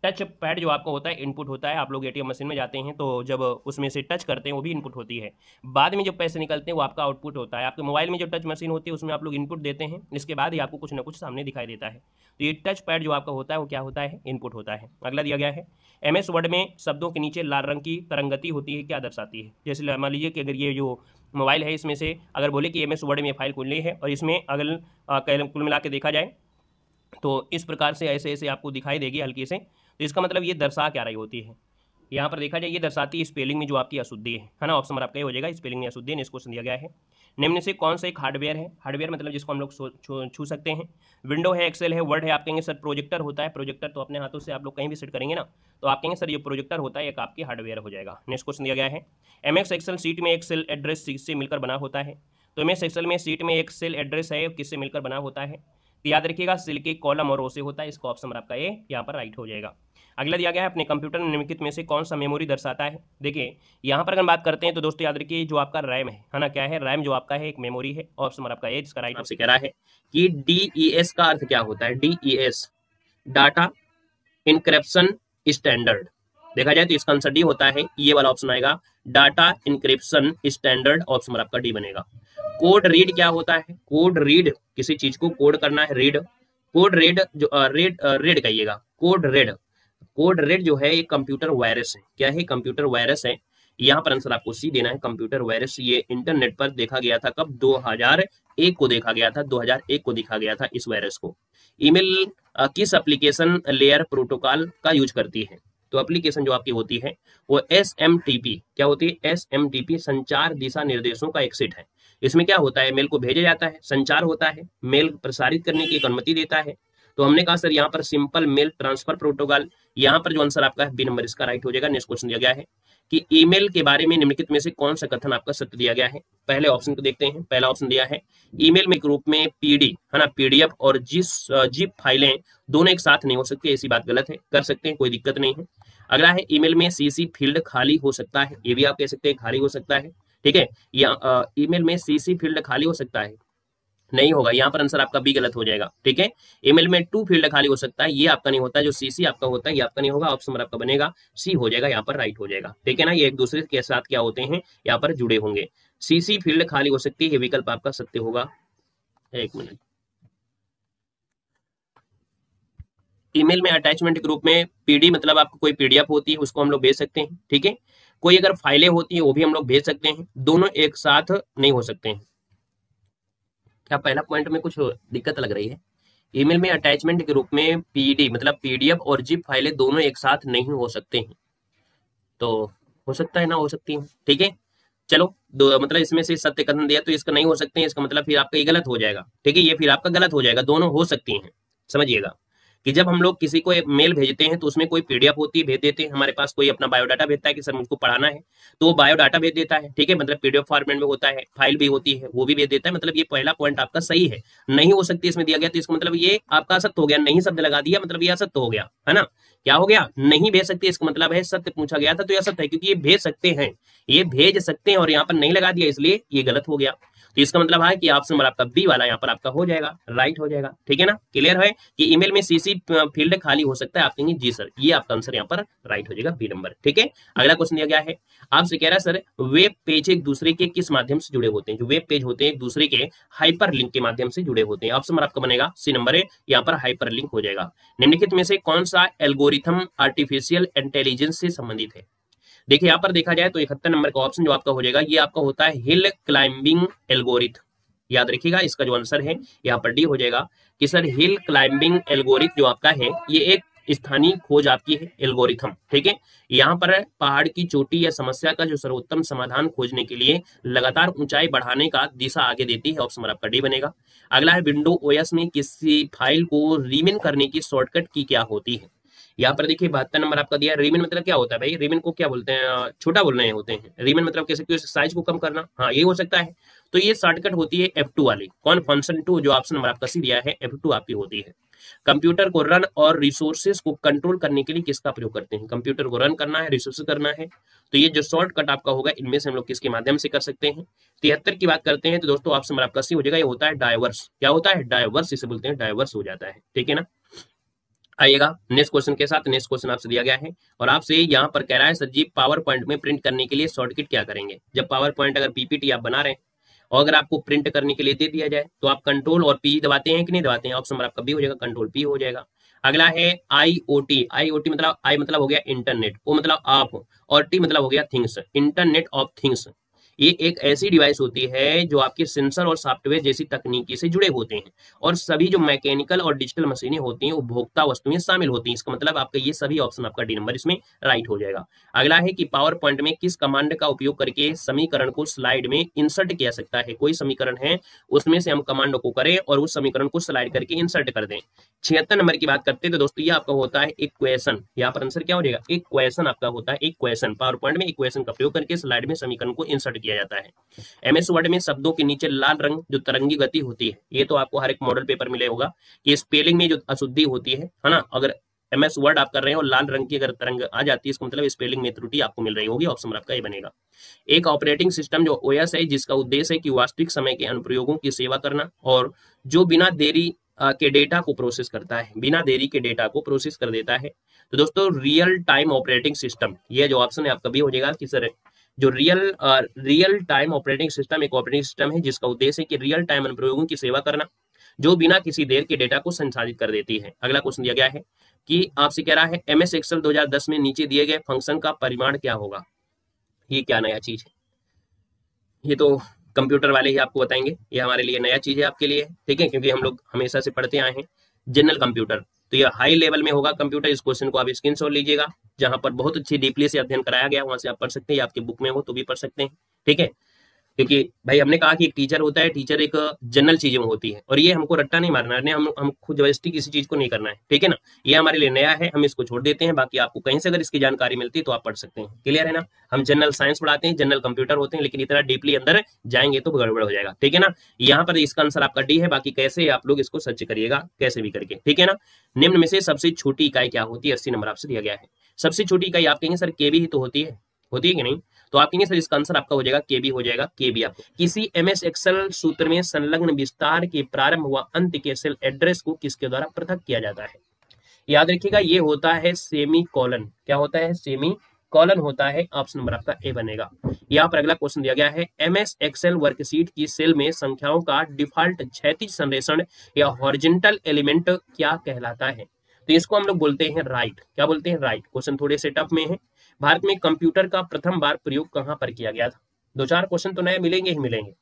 टच पैड जो आपका होता है इनपुट होता है। आप लोग एटीएम मशीन में जाते हैं तो जब उसमें से टच करते हैं वो भी इनपुट होती है। बाद में जब पैसे निकलते हैं वो आपका आउटपुट होता है। आपके मोबाइल में जो टच मशीन होती है उसमें आप लोग इनपुट देते हैं, इसके बाद ही आपको कुछ ना कुछ सामने दिखाई देता है। तो ये टच पैड जो आपका होता है वो क्या होता है? इनपुट होता है। अगला दिया गया है MS वर्ड में शब्दों के नीचे लाल रंग की तरंगति होती है, क्या दर्शाती है? जैसे मान लीजिए कि अगर ये जो मोबाइल है इसमें से अगर बोले कि MS वर्ड में फाइल खुलनी है और इसमें अगर कुल मिला के देखा जाए तो इस प्रकार से ऐसे ऐसे आपको दिखाई देगी हल्की से, तो इसका मतलब ये दर्शा क्या रही होती है? यहाँ पर देखा जाए ये दर्शाती है स्पेलिंग में जो आपकी अशुद्धि है ना। ऑप्शन नंबर आपका ये हो जाएगा स्पेलिंग में अशुद्धि। नेक्स्ट क्वेश्चन दिया गया है निम्न से कौन सा एक हार्डवेयर है? हार्डवेयर मतलब जिसको हम लोग छू सकते हैं। विंडो है, एक्सेल है, वर्ड है। आप कहेंगे सर प्रोजेक्टर होता है। प्रोजेक्टर तो अपने हाथों से आप लोग कहीं भी सेट करेंगे ना, तो आप कहेंगे सर ये प्रोजेक्टर होता है, एक आपकी हार्डवेयर हो जाएगा। नेक्स्ट क्वेश्चन दिया गया है MS एक्सेल सीट में एक सेल एड्रेस से मिलकर बना होता है। तो MS एक्सेल में सीट में एक सेल एड्रेस है किससे मिलकर बना होता है? तो याद रखिएगा सेल के कॉलम और रो से होता है। इसका ऑप्शन आपका ये यहाँ पर राइट हो जाएगा। अगला दिया गया है अपने कंप्यूटर निम्नलिखित में से कौन सा मेमोरी दर्शाता है? देखिए यहाँ पर अगर बात करते हैं तो दोस्तों याद रखिए जो आपका रैम है ना, क्या है? रैम जो आपका है एक मेमोरी है। ऑप्शन नंबर आपका ए इसका राइट आपसे कह रहा है कि DES का अर्थ क्या होता है? DES data encryption standard. देखा जाए तो इसका आंसर डी होता है, ये वाला ऑप्शन आएगा data encryption standard. Option number आपका डी बनेगा। कोड रीड क्या होता है? कोड रीड किसी चीज को कोड करना है, रीड। कोड रेड जो रेड कहिएगा, कोड रेड। कोड रेड जो है ये कंप्यूटर वायरस है। क्या है? कंप्यूटर वायरस है। यहाँ पर आंसर आपको सी देना है। कंप्यूटर वायरस ये इंटरनेट पर देखा गया था कब? 2001 को देखा गया था। 2001 को देखा गया था इस वायरस को। ईमेल किस एप्लीकेशन लेयर प्रोटोकॉल का यूज करती है? तो एप्लीकेशन जो आपकी होती है वो SMTP क्या होती है? SMTP संचार दिशा निर्देशों का एक सेट है। इसमें क्या होता है? मेल को भेजा जाता है, संचार होता है, मेल प्रसारित करने की एक अनुमति देता है। तो हमने कहा सर यहाँ पर सिंपल मेल ट्रांसफर प्रोटोकॉल। यहाँ पर जो आंसर आपका है बी नंबर इसका राइट हो जाएगा। नेक्स्ट क्वेश्चन दिया गया है कि ईमेल के बारे में निम्नलिखित में से कौन सा कथन आपका सत्य दिया गया है? पहले ऑप्शन को देखते हैं। पहला ऑप्शन दिया है ईमेल में ग्रुप में PD है ना, PDF और जिप फाइलें दोनों एक साथ नहीं हो सकती। ऐसी बात गलत है, कर सकते हैं, कोई दिक्कत नहीं है। अगला है ईमेल में CC फील्ड खाली हो सकता है। ये भी आप कह सकते हैं खाली हो सकता है, ठीक है। या ईमेल में CC फील्ड खाली हो सकता है, नहीं होगा। यहाँ पर आंसर आपका बी गलत हो जाएगा, ठीक है। ईमेल में 2 फील्ड खाली हो सकता है, ये आपका नहीं होता। जो CC आपका होता है ये आपका नहीं होगा। ऑप्शन नंबर आपका बनेगा सी हो जाएगा, यहाँ पर राइट हो जाएगा, ठीक है ना। ये एक दूसरे के साथ क्या होते हैं? यहाँ पर जुड़े होंगे। CC फील्ड खाली हो सकती है, ये विकल्प आपका सत्य होगा। एक मिनट। ईमेल में अटैचमेंट ग्रुप में PD मतलब आपको कोई PDF होती है उसको हम लोग भेज सकते हैं, ठीक है। कोई अगर फाइलें होती है वो भी हम लोग भेज सकते हैं, दोनों एक साथ नहीं हो सकते हैं। क्या पहला पॉइंट में कुछ दिक्कत लग रही है? ईमेल में अटैचमेंट के रूप में PD मतलब PDF और जिप फाइलें दोनों एक साथ नहीं हो सकते हैं। तो हो सकता है ना, हो सकती है, ठीक है। चलो दो मतलब इसमें से सत्य कथन दिया तो इसका नहीं हो सकते हैं, इसका मतलब फिर आपका ये गलत हो जाएगा, ठीक है। ये फिर आपका गलत हो जाएगा, दोनों हो सकती हैं। समझिएगा कि जब हम लोग किसी को मेल भेजते हैं तो उसमें कोई PDF होती है, भेज देते हैं। हमारे पास कोई अपना बायोडाटा भेजता है कि सर मुझको पढ़ाना है, तो वो बायोडाटा भेज देता है, ठीक है। मतलब PDF फॉर्मेट में होता है, फाइल भी होती है, वो भी भेज देता है। मतलब ये पहला पॉइंट आपका सही है, नहीं हो सकती इसमें दिया गया, तो इसका मतलब ये आपका असत्य हो गया। नहीं शब्द लगा दिया मतलब ये असत्य हो गया, है ना। क्या हो गया, नहीं भेज सकते, इसका मतलब है सत्य पूछा गया था तो यह सत्य है, क्योंकि ये भेज सकते हैं, ये भेज सकते हैं और यहाँ पर नहीं लगा दिया इसलिए ये गलत हो गया। तो इसका मतलब है कि ऑप्शन नंबर आपका बी वाला यहाँ पर आपका हो जाएगा, राइट हो जाएगा। ठीक है ना, क्लियर है कि ईमेल में सीसी फील्ड खाली हो सकता है, आप कहेंगे जी सर, ये आपका आंसर यहाँ पर राइट हो जाएगा, बी नंबर। ठीक है, अगला क्वेश्चन दिया गया है आपसे, कह रहा है सर वेब पेज एक दूसरे के किस माध्यम से जुड़े होते हैं। जो वेब पेज होते हैं एक दूसरे के हाइपर लिंक के माध्यम से जुड़े होते हैं। ऑप्शन नंबर आपका बनेगा सी नंबर है, यहाँ पर हाइपर लिंक हो जाएगा। निम्नलिखित में से कौन सा एल्गोरिथम आर्टिफिशियल इंटेलिजेंस से संबंधित है। देखिए यहाँ पर देखा जाए तो 71 नंबर का ऑप्शन जो आपका हो जाएगा, ये आपका होता है हिल क्लाइंबिंग एल्गोरिथम। याद रखिएगा, इसका जो आंसर है यहाँ पर डी हो जाएगा कि सर हिल क्लाइंबिंग एल्गोरिथम जो आपका है ये एक स्थानीय खोज आपकी है एल्गोरिथम। ठीक है, यहाँ पर पहाड़ की चोटी या समस्या का जो सर्वोत्तम समाधान खोजने के लिए लगातार ऊंचाई बढ़ाने का दिशा आगे देती है। ऑप्शन नंबर आपका डी बनेगा। अगला है विंडो ओएस में किसी फाइल को रीमिन करने की शॉर्टकट की क्या होती है। यहाँ पर देखिए 72 नंबर आपका दिया। रीमिन मतलब क्या होता है भाई, रीमिन को क्या बोलते हैं, छोटा बोल रहे होते हैं। रीमिन मतलब कह सकते हो साइज को कम करना, हाँ ये हो सकता है। तो ये शॉर्टकट होती है F2 वाली, कौन, फंक्शन 2, जो ऑप्शन नंबर आपका सी दिया है F2 आपकी होती है। कंप्यूटर को रन और रिसोर्सेज को कंट्रोल करने के लिए किसका प्रयोग करते हैं। कंप्यूटर को रन करना है, रिसोर्सेज करना है, तो ये जो शॉर्टकट आपका होगा इनमें से हम लोग किसके माध्यम से कर सकते हैं। 73 की बात करते हैं तो दोस्तों ऑप्शन नंबर आपका सी हो जाएगा, ये होता है डाइवर्स। क्या होता है, डाइवर्स, इसे बोलते हैं डाइवर्स हो जाता है। ठीक है ना, आइएगा नेक्स्ट क्वेश्चन के साथ। नेक्स्ट क्वेश्चन आपसे दिया गया है और आपसे यहाँ पर कह रहा है सर जी पावर पॉइंट में प्रिंट करने के लिए शॉर्टकट क्या करेंगे। जब पावर पॉइंट अगर पीपीटी आप बना रहे हैं और अगर आपको प्रिंट करने के लिए दे दिया जाए तो आप कंट्रोल और पी दबाते हैं कि नहीं दबाते हैं। ऑप्शन नंबर आपका बी हो जाएगा, कंट्रोल पी हो जाएगा। अगला है IoT। IoT मतलब आई मतलब हो गया इंटरनेट, ओ मतलब आप, और टी मतलब हो गया थिंग्स, इंटरनेट ऑफ थिंग्स। ये एक ऐसी डिवाइस होती है जो आपके सेंसर और सॉफ्टवेयर जैसी तकनीकी से जुड़े होते हैं और सभी जो मैकेनिकल और डिजिटल मशीनें होती हैं उपभोक्ता वस्तुएं शामिल होती हैं। इसका मतलब आपका ये सभी ऑप्शन आपका डी नंबर इसमें राइट हो जाएगा। अगला है कि पावर पॉइंट में किस कमांड का उपयोग करके समीकरण को स्लाइड में इंसर्ट किया सकता है। कोई समीकरण है उसमें से हम कमांड को करें और उस समीकरण को स्लाइड करके इंसर्ट कर दें। 76 नंबर की बात करते हैं तो दोस्तों ये आपका होता है इक्वेशन। यहाँ पर आंसर क्या हो जाएगा, इक्वेशन आपका होता है इक्वेशन। पावर पॉइंट में इक्वेशन का प्रयोग करके स्लाइड में समीकरण को इंसर्ट किया जाता है। MS वर्ड में शब्दों के नीचे लाल रंग जो तरंगी गति होती है, ये तो आपको हर एक मॉडल पेपर में मिलेगा कि स्पेलिंग में जो अशुद्धि होती है ना, अगर MS वर्ड आप कर रहे हो और लाल रंग की अगर तरंग आ जाती है इसका मतलब स्पेलिंग में त्रुटि आपको मिल रही होगी। ऑप्शन आपका ये बनेगा। एक ऑपरेटिंग सिस्टम जो OS है जिसका उद्देश्य है कि वास्तविक समय के अनुप्रयोगों की सेवा करना और जो बिना देरी के डेटा को प्रोसेस करता है, बिना देरी के डेटा को प्रोसेस कर देता है। तो दोस्तों रियल टाइम ऑपरेटिंग सिस्टम, ये जो ऑप्शन है आपका भी हो जाएगा कि सर जो रियल टाइम ऑपरेटिंग सिस्टम एक ऑपरेटिंग सिस्टम है जिसका उद्देश्य है कि रियल टाइम अनुप्रयोगों की सेवा करना जो बिना किसी देर के डेटा को संसाधित कर देती है। अगला क्वेश्चन दिया गया है कि आपसे कह रहा है MS एक्सेल 2010 में नीचे दिए गए फंक्शन का परिमाण क्या होगा। ये क्या नया चीज है, ये तो कंप्यूटर वाले ही आपको बताएंगे, ये हमारे लिए नया चीज है आपके लिए। ठीक है, क्योंकि हम लोग हमेशा से पढ़ते आए हैं जनरल कंप्यूटर, तो ये हाई लेवल में होगा कंप्यूटर। इस क्वेश्चन को आप स्क्रीनशॉट लीजिएगा, जहां पर बहुत अच्छी डीपली से अध्ययन कराया गया, वहां से आप पढ़ सकते हैं, आपके बुक में हो तो भी पढ़ सकते हैं। ठीक है, क्योंकि भाई हमने कहा कि एक टीचर होता है, टीचर एक जनरल चीजें होती है और ये हमको रट्टा नहीं मारना है, हम खुद जबरदस्ती किसी चीज को नहीं करना है। ठीक है ना, ये हमारे लिए नया है, हम इसको छोड़ देते हैं। बाकी आपको कहीं से अगर इसकी जानकारी मिलती है तो आप पढ़ सकते हैं। क्लियर है ना, हम जनरल साइंस पढ़ाते हैं, जनरल कंप्यूटर होते हैं, लेकिन इतना डीपली अंदर जाएंगे तो गड़बड़ हो जाएगा। ठीक है ना, यहाँ पर इसका आंसर आपका डी है, बाकी कैसे आप लोग इसको सर्च करिएगा कैसे भी करके। ठीक है ना, निम्न में से सबसे छोटी इकाई क्या होती है, 80 नंबर आपसे दिया गया है। सबसे छोटी इकाई आप कहेंगे सर केबी ही तो होती है कि नहीं, तो आप कहेंगे सर इसका आंसर आपका हो जाएगा केबी हो जाएगा, केबी। आप किसी MS एक्सेल सूत्र में संलग्न विस्तार के प्रारंभ व अंत के सेल एड्रेस को किसके द्वारा पृथक किया जाता है। याद रखिएगा ये होता है सेमी कॉलन। क्या होता है, सेमी कॉलन होता है। ऑप्शन नंबर आपका ए बनेगा। यहाँ पर अगला क्वेश्चन दिया गया है MS एक्सेल वर्कशीट की सेल में संख्याओं का डिफॉल्ट क्षैतिज संरेखण या हॉरिजॉन्टल एलिमेंट क्या कहलाता है। तो इसको हम लोग बोलते हैं राइट। क्या बोलते हैं, राइट। क्वेश्चन थोड़े से टफ में है। भारत में कंप्यूटर का प्रथम बार प्रयोग कहां पर किया गया था। 2-4 क्वेश्चन तो नए मिलेंगे ही मिलेंगे।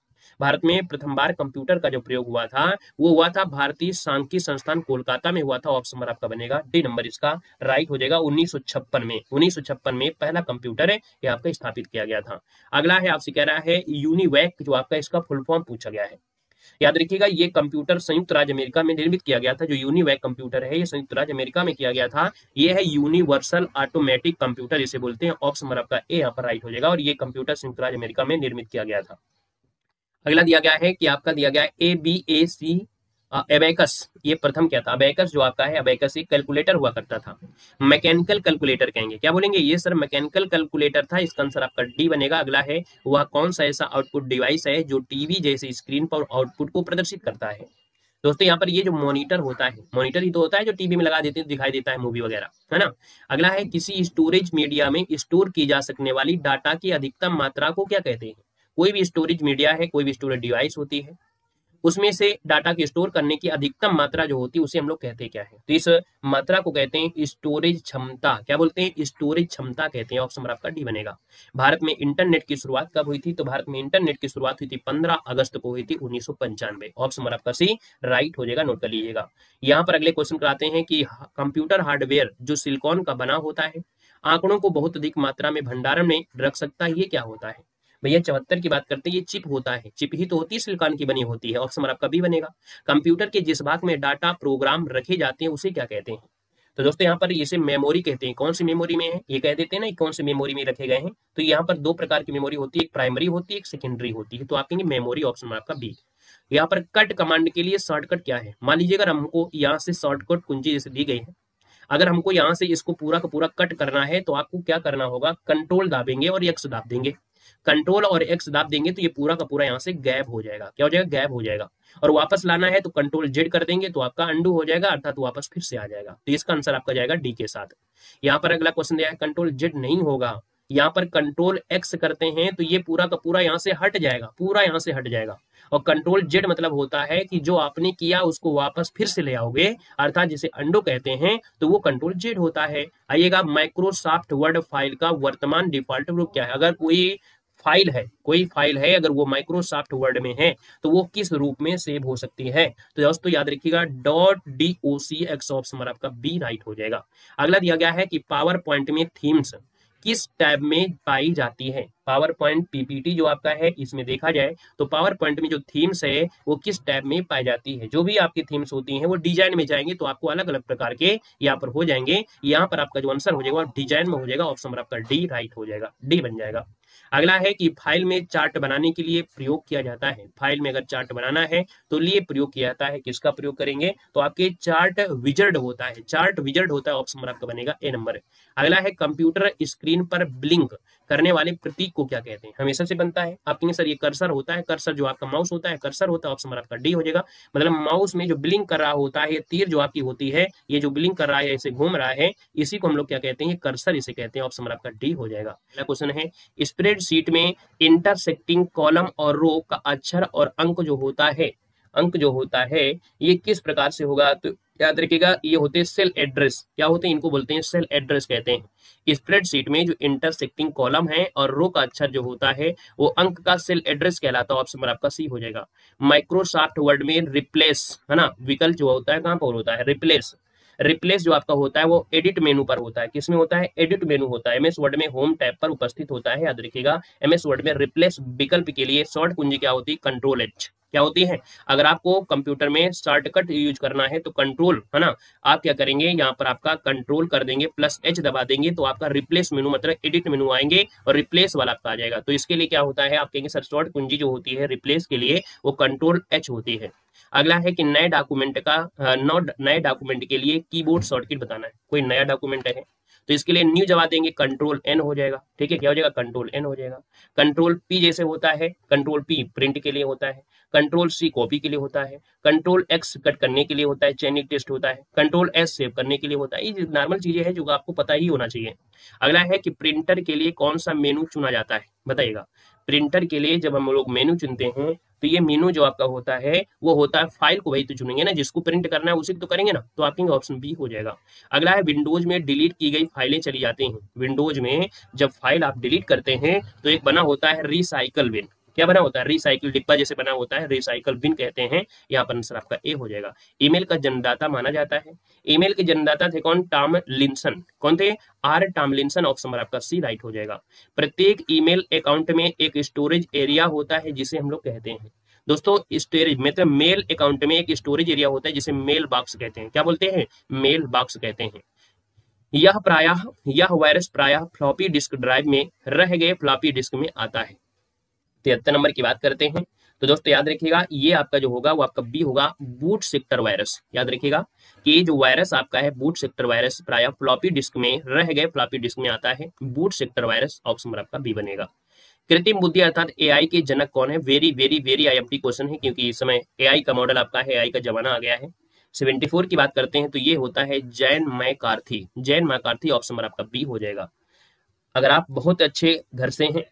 भारत में प्रथम बार कंप्यूटर का जो प्रयोग हुआ था वो हुआ था भारतीय सांख्यिकी संस्थान कोलकाता में हुआ था। ऑप्शन नंबर आपका बनेगा डी नंबर इसका राइट हो जाएगा। 1956 में 1956 में पहला कंप्यूटर है ये आपका स्थापित किया गया था। अगला है आपसे कह रहा है यूनिवैक, जो आपका इसका फुल फॉर्म पूछा गया है। याद रखिएगा ये कंप्यूटर संयुक्त राज्य अमेरिका में निर्मित किया गया था। जो यूनिवैक कंप्यूटर है ये संयुक्त राज्य अमेरिका में किया गया था। ये है यूनिवर्सल ऑटोमेटिक कंप्यूटर इसे बोलते हैं। ऑप्शन नंबर आपका ए यहाँ पर राइट हो जाएगा और ये कंप्यूटर संयुक्त राज्य अमेरिका में निर्मित किया गया था। अगला दिया गया है कि आपका दिया गया है ABAC एबेकस, ये प्रथम क्या था? अबेकस जो आपका है, अबेकस एक कैलकुलेटर हुआ करता था। मैकेनिकल कैलकुलेटर कहेंगे, क्या बोलेंगे? ये सर मैकेनिकल कैलकुलेटर था, इसका आंसर आपका डी बनेगा। अगला है, वह कौन सा ऐसा आउटपुट डिवाइस है जो टीवी जैसे स्क्रीन पर आउटपुट को प्रदर्शित करता है? दोस्तों यहाँ पर ये जो मॉनिटर होता है, मॉनिटर ही तो होता है जो टीवी में लगा देते हैं, दिखाई देता है मूवी वगैरह, है ना। अगला है, किसी स्टोरेज मीडिया में स्टोर की जा सकने वाली डाटा की अधिकतम मात्रा को क्या कहते हैं? कोई भी स्टोरेज मीडिया है, कोई भी स्टोरेज डिवाइस होती है, उसमें से डाटा के स्टोर करने की अधिकतम मात्रा जो होती है उसे हम लोग कहते हैं क्या है? तो इस मात्रा को कहते हैं स्टोरेज क्षमता। क्या बोलते हैं? स्टोरेज क्षमता कहते हैं। ऑप्शन नंबर आपका डी बनेगा। भारत में इंटरनेट की शुरुआत कब हुई थी? तो भारत में इंटरनेट की शुरुआत हुई थी 15 अगस्त को हुई थी 1995। ऑप्शन नंबर आपका सी राइट हो जाएगा, नोट कर लीजिएगा। यहाँ पर अगले क्वेश्चन कराते हैं कि कंप्यूटर हार्डवेयर जो सिलिकॉन का बना होता है, आंकड़ों को बहुत अधिक मात्रा में भंडारण में रख सकता है, ये क्या होता है? भैया 74 की बात करते हैं, ये चिप होता है। चिप ही तो होती है, सिलिकॉन की बनी होती है। ऑप्शन नंबर आपका बी बनेगा। कंप्यूटर के जिस भाग में डाटा प्रोग्राम रखे जाते हैं उसे क्या कहते हैं? तो दोस्तों यहाँ पर इसे मेमोरी कहते हैं। कौन सी मेमोरी में है ये कह देते हैं ना, कौन सी मेमोरी में रखे गए हैं। तो यहाँ पर दो प्रकार की मेमोरी होती है, एक प्राइमरी होती है, एक सेकेंडरी होती है। तो आप कहेंगे मेमोरी। ऑप्शन नंबर आपका बी। यहाँ पर कट कमांड के लिए शॉर्टकट क्या है? मान लीजिए अगर हमको यहाँ से शॉर्टकट कुंजी जैसे दी गई है, अगर हमको यहाँ से इसको पूरा का पूरा कट करना है तो आपको क्या करना होगा? कंट्रोल दाबेंगे और एक्स दाब देंगे। कंट्रोल और एक्स दाब देंगे तो ये पूरा का पूरा यहाँ से गैप हो जाएगा। क्या हो जाएगा? गैप हो जाएगा। और वापस लाना है तो कंट्रोल जेड कर देंगे तो आपका अंडू हो जाएगा, अर्थात वापस फिर से आ जाएगा। तो इसका आंसर आपका जाएगा डी के साथ। यहाँ पर अगला क्वेश्चन दिया है, कंट्रोल जेड नहीं होगा, यहाँ पर कंट्रोल एक्स करते हैं तो ये पूरा का पूरा यहाँ से हट जाएगा, पूरा यहाँ से हट जाएगा। और कंट्रोल जेड मतलब होता है कि जो आपने किया उसको वापस फिर से ले आओगे, अर्थात जिसे अंडो कहते हैं, तो वो कंट्रोल जेड होता है। आइएगा, माइक्रोसॉफ्ट वर्ड फाइल का वर्तमान डिफॉल्ट रूप क्या है? अगर कोई फाइल है अगर वो माइक्रोसॉफ्ट वर्ड में है तो वो किस रूप में सेव हो सकती है? तो दोस्तों याद रखिएगा .docx। ऑप्शन आपका बी राइट हो जाएगा। अगला दिया गया है कि पावर पॉइंट में थीम्स किस टैब में पाई जाती है? पावर पॉइंट पीपीटी जो आपका है, इसमें देखा जाए तो पावर पॉइंट में जो थीम्स है वो किस टैब में पाई जाती है? जो भी आपकी थीम्स होती हैं वो डिजाइन में जाएंगे तो आपको अलग अलग प्रकार के यहाँ पर हो जाएंगे। यहाँ पर आपका जो आंसर हो जाएगा डिजाइन में हो जाएगा। ऑप्शन नंबर आपका डी राइट हो जाएगा, डी बन जाएगा। अगला है कि फाइल में चार्ट बनाने के लिए प्रयोग किया जाता है। फाइल में अगर चार्ट बनाना है तो लिए प्रयोग किया जाता है, किसका प्रयोग करेंगे? तो आपके चार्ट विजर्ड होता है, चार्ट विजर्ड होता है। ऑप्शन नंबर आपका बनेगा ए नंबर। अगला है कंप्यूटर स्क्रीन पर ब्लिंक करने वाले प्रतीक को क्या कहते हैं? हमेशा से बनता है। आप कहेंगे सर ये कर्सर होता है, कर्सर जो आपका माउस होता है कर्सर होता है। ऑप्शन नंबर आपका डी हो जाएगा। मतलब माउस में जो ब्लिंक कर रहा होता है, ये तीर जो आपकी होती है, ये जो ब्लिंक कर रहा है, ऐसे घूम रहा है, इसी को हम लोग क्या कहते हैं? कर्सर इसे कहते हैं। ऑप्शन नंबर आपका डी हो जाएगा। अगला क्वेश्चन है, स्प्रेडशीट में इंटरसेक्टिंग कॉलम और रो का अक्षर और अंक जो होता है ये किस प्रकार से होगा? तो याद रखिएगा, ये होते हैं सेल एड्रेस। क्या होते हैं? इनको बोलते हैं सेल एड्रेस कहते हैं। स्प्रेडशीट में जो इंटरसेक्टिंग कॉलम है और रो का अक्षर जो होता है वो अंक का सेल एड्रेस कहलाता है। ऑप्शन नंबर आपका सी हो जाएगा। माइक्रोसॉफ्ट वर्ड में रिप्लेस, है ना, विकल्प जो होता है कहाँ पर होता है? रिप्लेस जो आपका होता है वो एडिट मेनू पर होता है। किसमें होता है? एडिट मेनू होता है। एमएस वर्ड में होम टैब पर उपस्थित होता है। याद रखिएगा, एमएस वर्ड में रिप्लेस विकल्प के लिए शॉर्ट कुंजी क्या होती है? Control H. क्या होती है? अगर आपको कंप्यूटर में शॉर्टकट यूज करना है तो कंट्रोल, है ना, आप क्या करेंगे? यहाँ पर आपका कंट्रोल कर देंगे प्लस एच दबा देंगे तो आपका रिप्लेस मेनू मतलब एडिट मेनू आएंगे और रिप्लेस वाला आपका आ जाएगा। तो इसके लिए क्या होता है? आप कहेंगे सर शॉर्ट कुंजी जो होती है रिप्लेस के लिए वो कंट्रोल एच होती है। अगला है कि नए डॉक्यूमेंट के लिए कीबोर्ड शॉर्टकट बताना है। कोई नया डॉक्यूमेंट है तो इसके लिए न्यू जमा देंगे, कंट्रोल एन हो जाएगा। ठीक है, क्या हो जाएगा? कंट्रोल एन हो जाएगा। कंट्रोल पी जैसे होता है, कंट्रोल पी प्रिंट के लिए होता है, कंट्रोल सी कॉपी के लिए होता है, कंट्रोल एक्स कट करने के लिए होता है, चेनिंग टेस्ट होता है, कंट्रोल एस सेव करने के लिए होता है। ये नॉर्मल चीजें हैं जो आपको पता ही होना चाहिए। अगला है कि प्रिंटर के लिए कौन सा मेनू चुना जाता है? बताइएगा। प्रिंटर के लिए जब हम लोग मेनू चुनते हैं तो ये मेनू जो आपका होता है वो होता है फाइल को वही तो चुनेंगे ना, जिसको प्रिंट करना है उसी को तो करेंगे ना। तो आपके ऑप्शन बी हो जाएगा। अगला है विंडोज में डिलीट की गई फाइलें चली जाती हैं। विंडोज में जब फाइल आप डिलीट करते हैं तो एक बना होता है रिसाइकल बिन। क्या बना होता है? रिसाइकल डिब्बा जैसे बना होता है, रिसाइकल बिन कहते हैं। यहाँ पर आंसर आपका ए हो जाएगा। ईमेल का जन्मदाता माना जाता है। ईमेल के जन्मदाता थे कौन? टॉमलिंसन। कौन थे? Are Tomlinson. ऑप्शन नंबर आपका सी राइट हो जाएगा। प्रत्येक ईमेल अकाउंट में एक स्टोरेज एरिया होता है जिसे हम लोग कहते हैं। दोस्तों स्टोरेज मतलब मेल अकाउंट में एक स्टोरेज एरिया होता है जिसे मेल बॉक्स कहते हैं। क्या बोलते हैं? मेल बॉक्स कहते हैं। यह वायरस प्रायः फ्लॉपी डिस्क ड्राइव में रह गए फ्लॉपी डिस्क में आता है। 73 नंबर की बात करते हैं। तो दोस्तों याद रखिएगा, ये आपका जो होगा वो आपका बी होगा, बूट सेक्टर वायरस। याद रखिएगा कि जो वायरस आपका है बूट सेक्टर वायरस प्राय फ्लॉपी डिस्क में रह गए, फ्लॉपी डिस्क में आता है boot sector virus, option number आपका बी बनेगा। कृत्रिम बुद्धि अर्थात एआई के जनक कौन है? Very very very IMP question है, क्योंकि इस समय एआई का मॉडल आपका है, एआई का जमाना आ गया है। 74 की बात करते हैं तो ये होता है Jain McCarthy. Jain McCarthy option number आपका बी हो जाएगा। अगर आप बहुत अच्छे घर से हैं,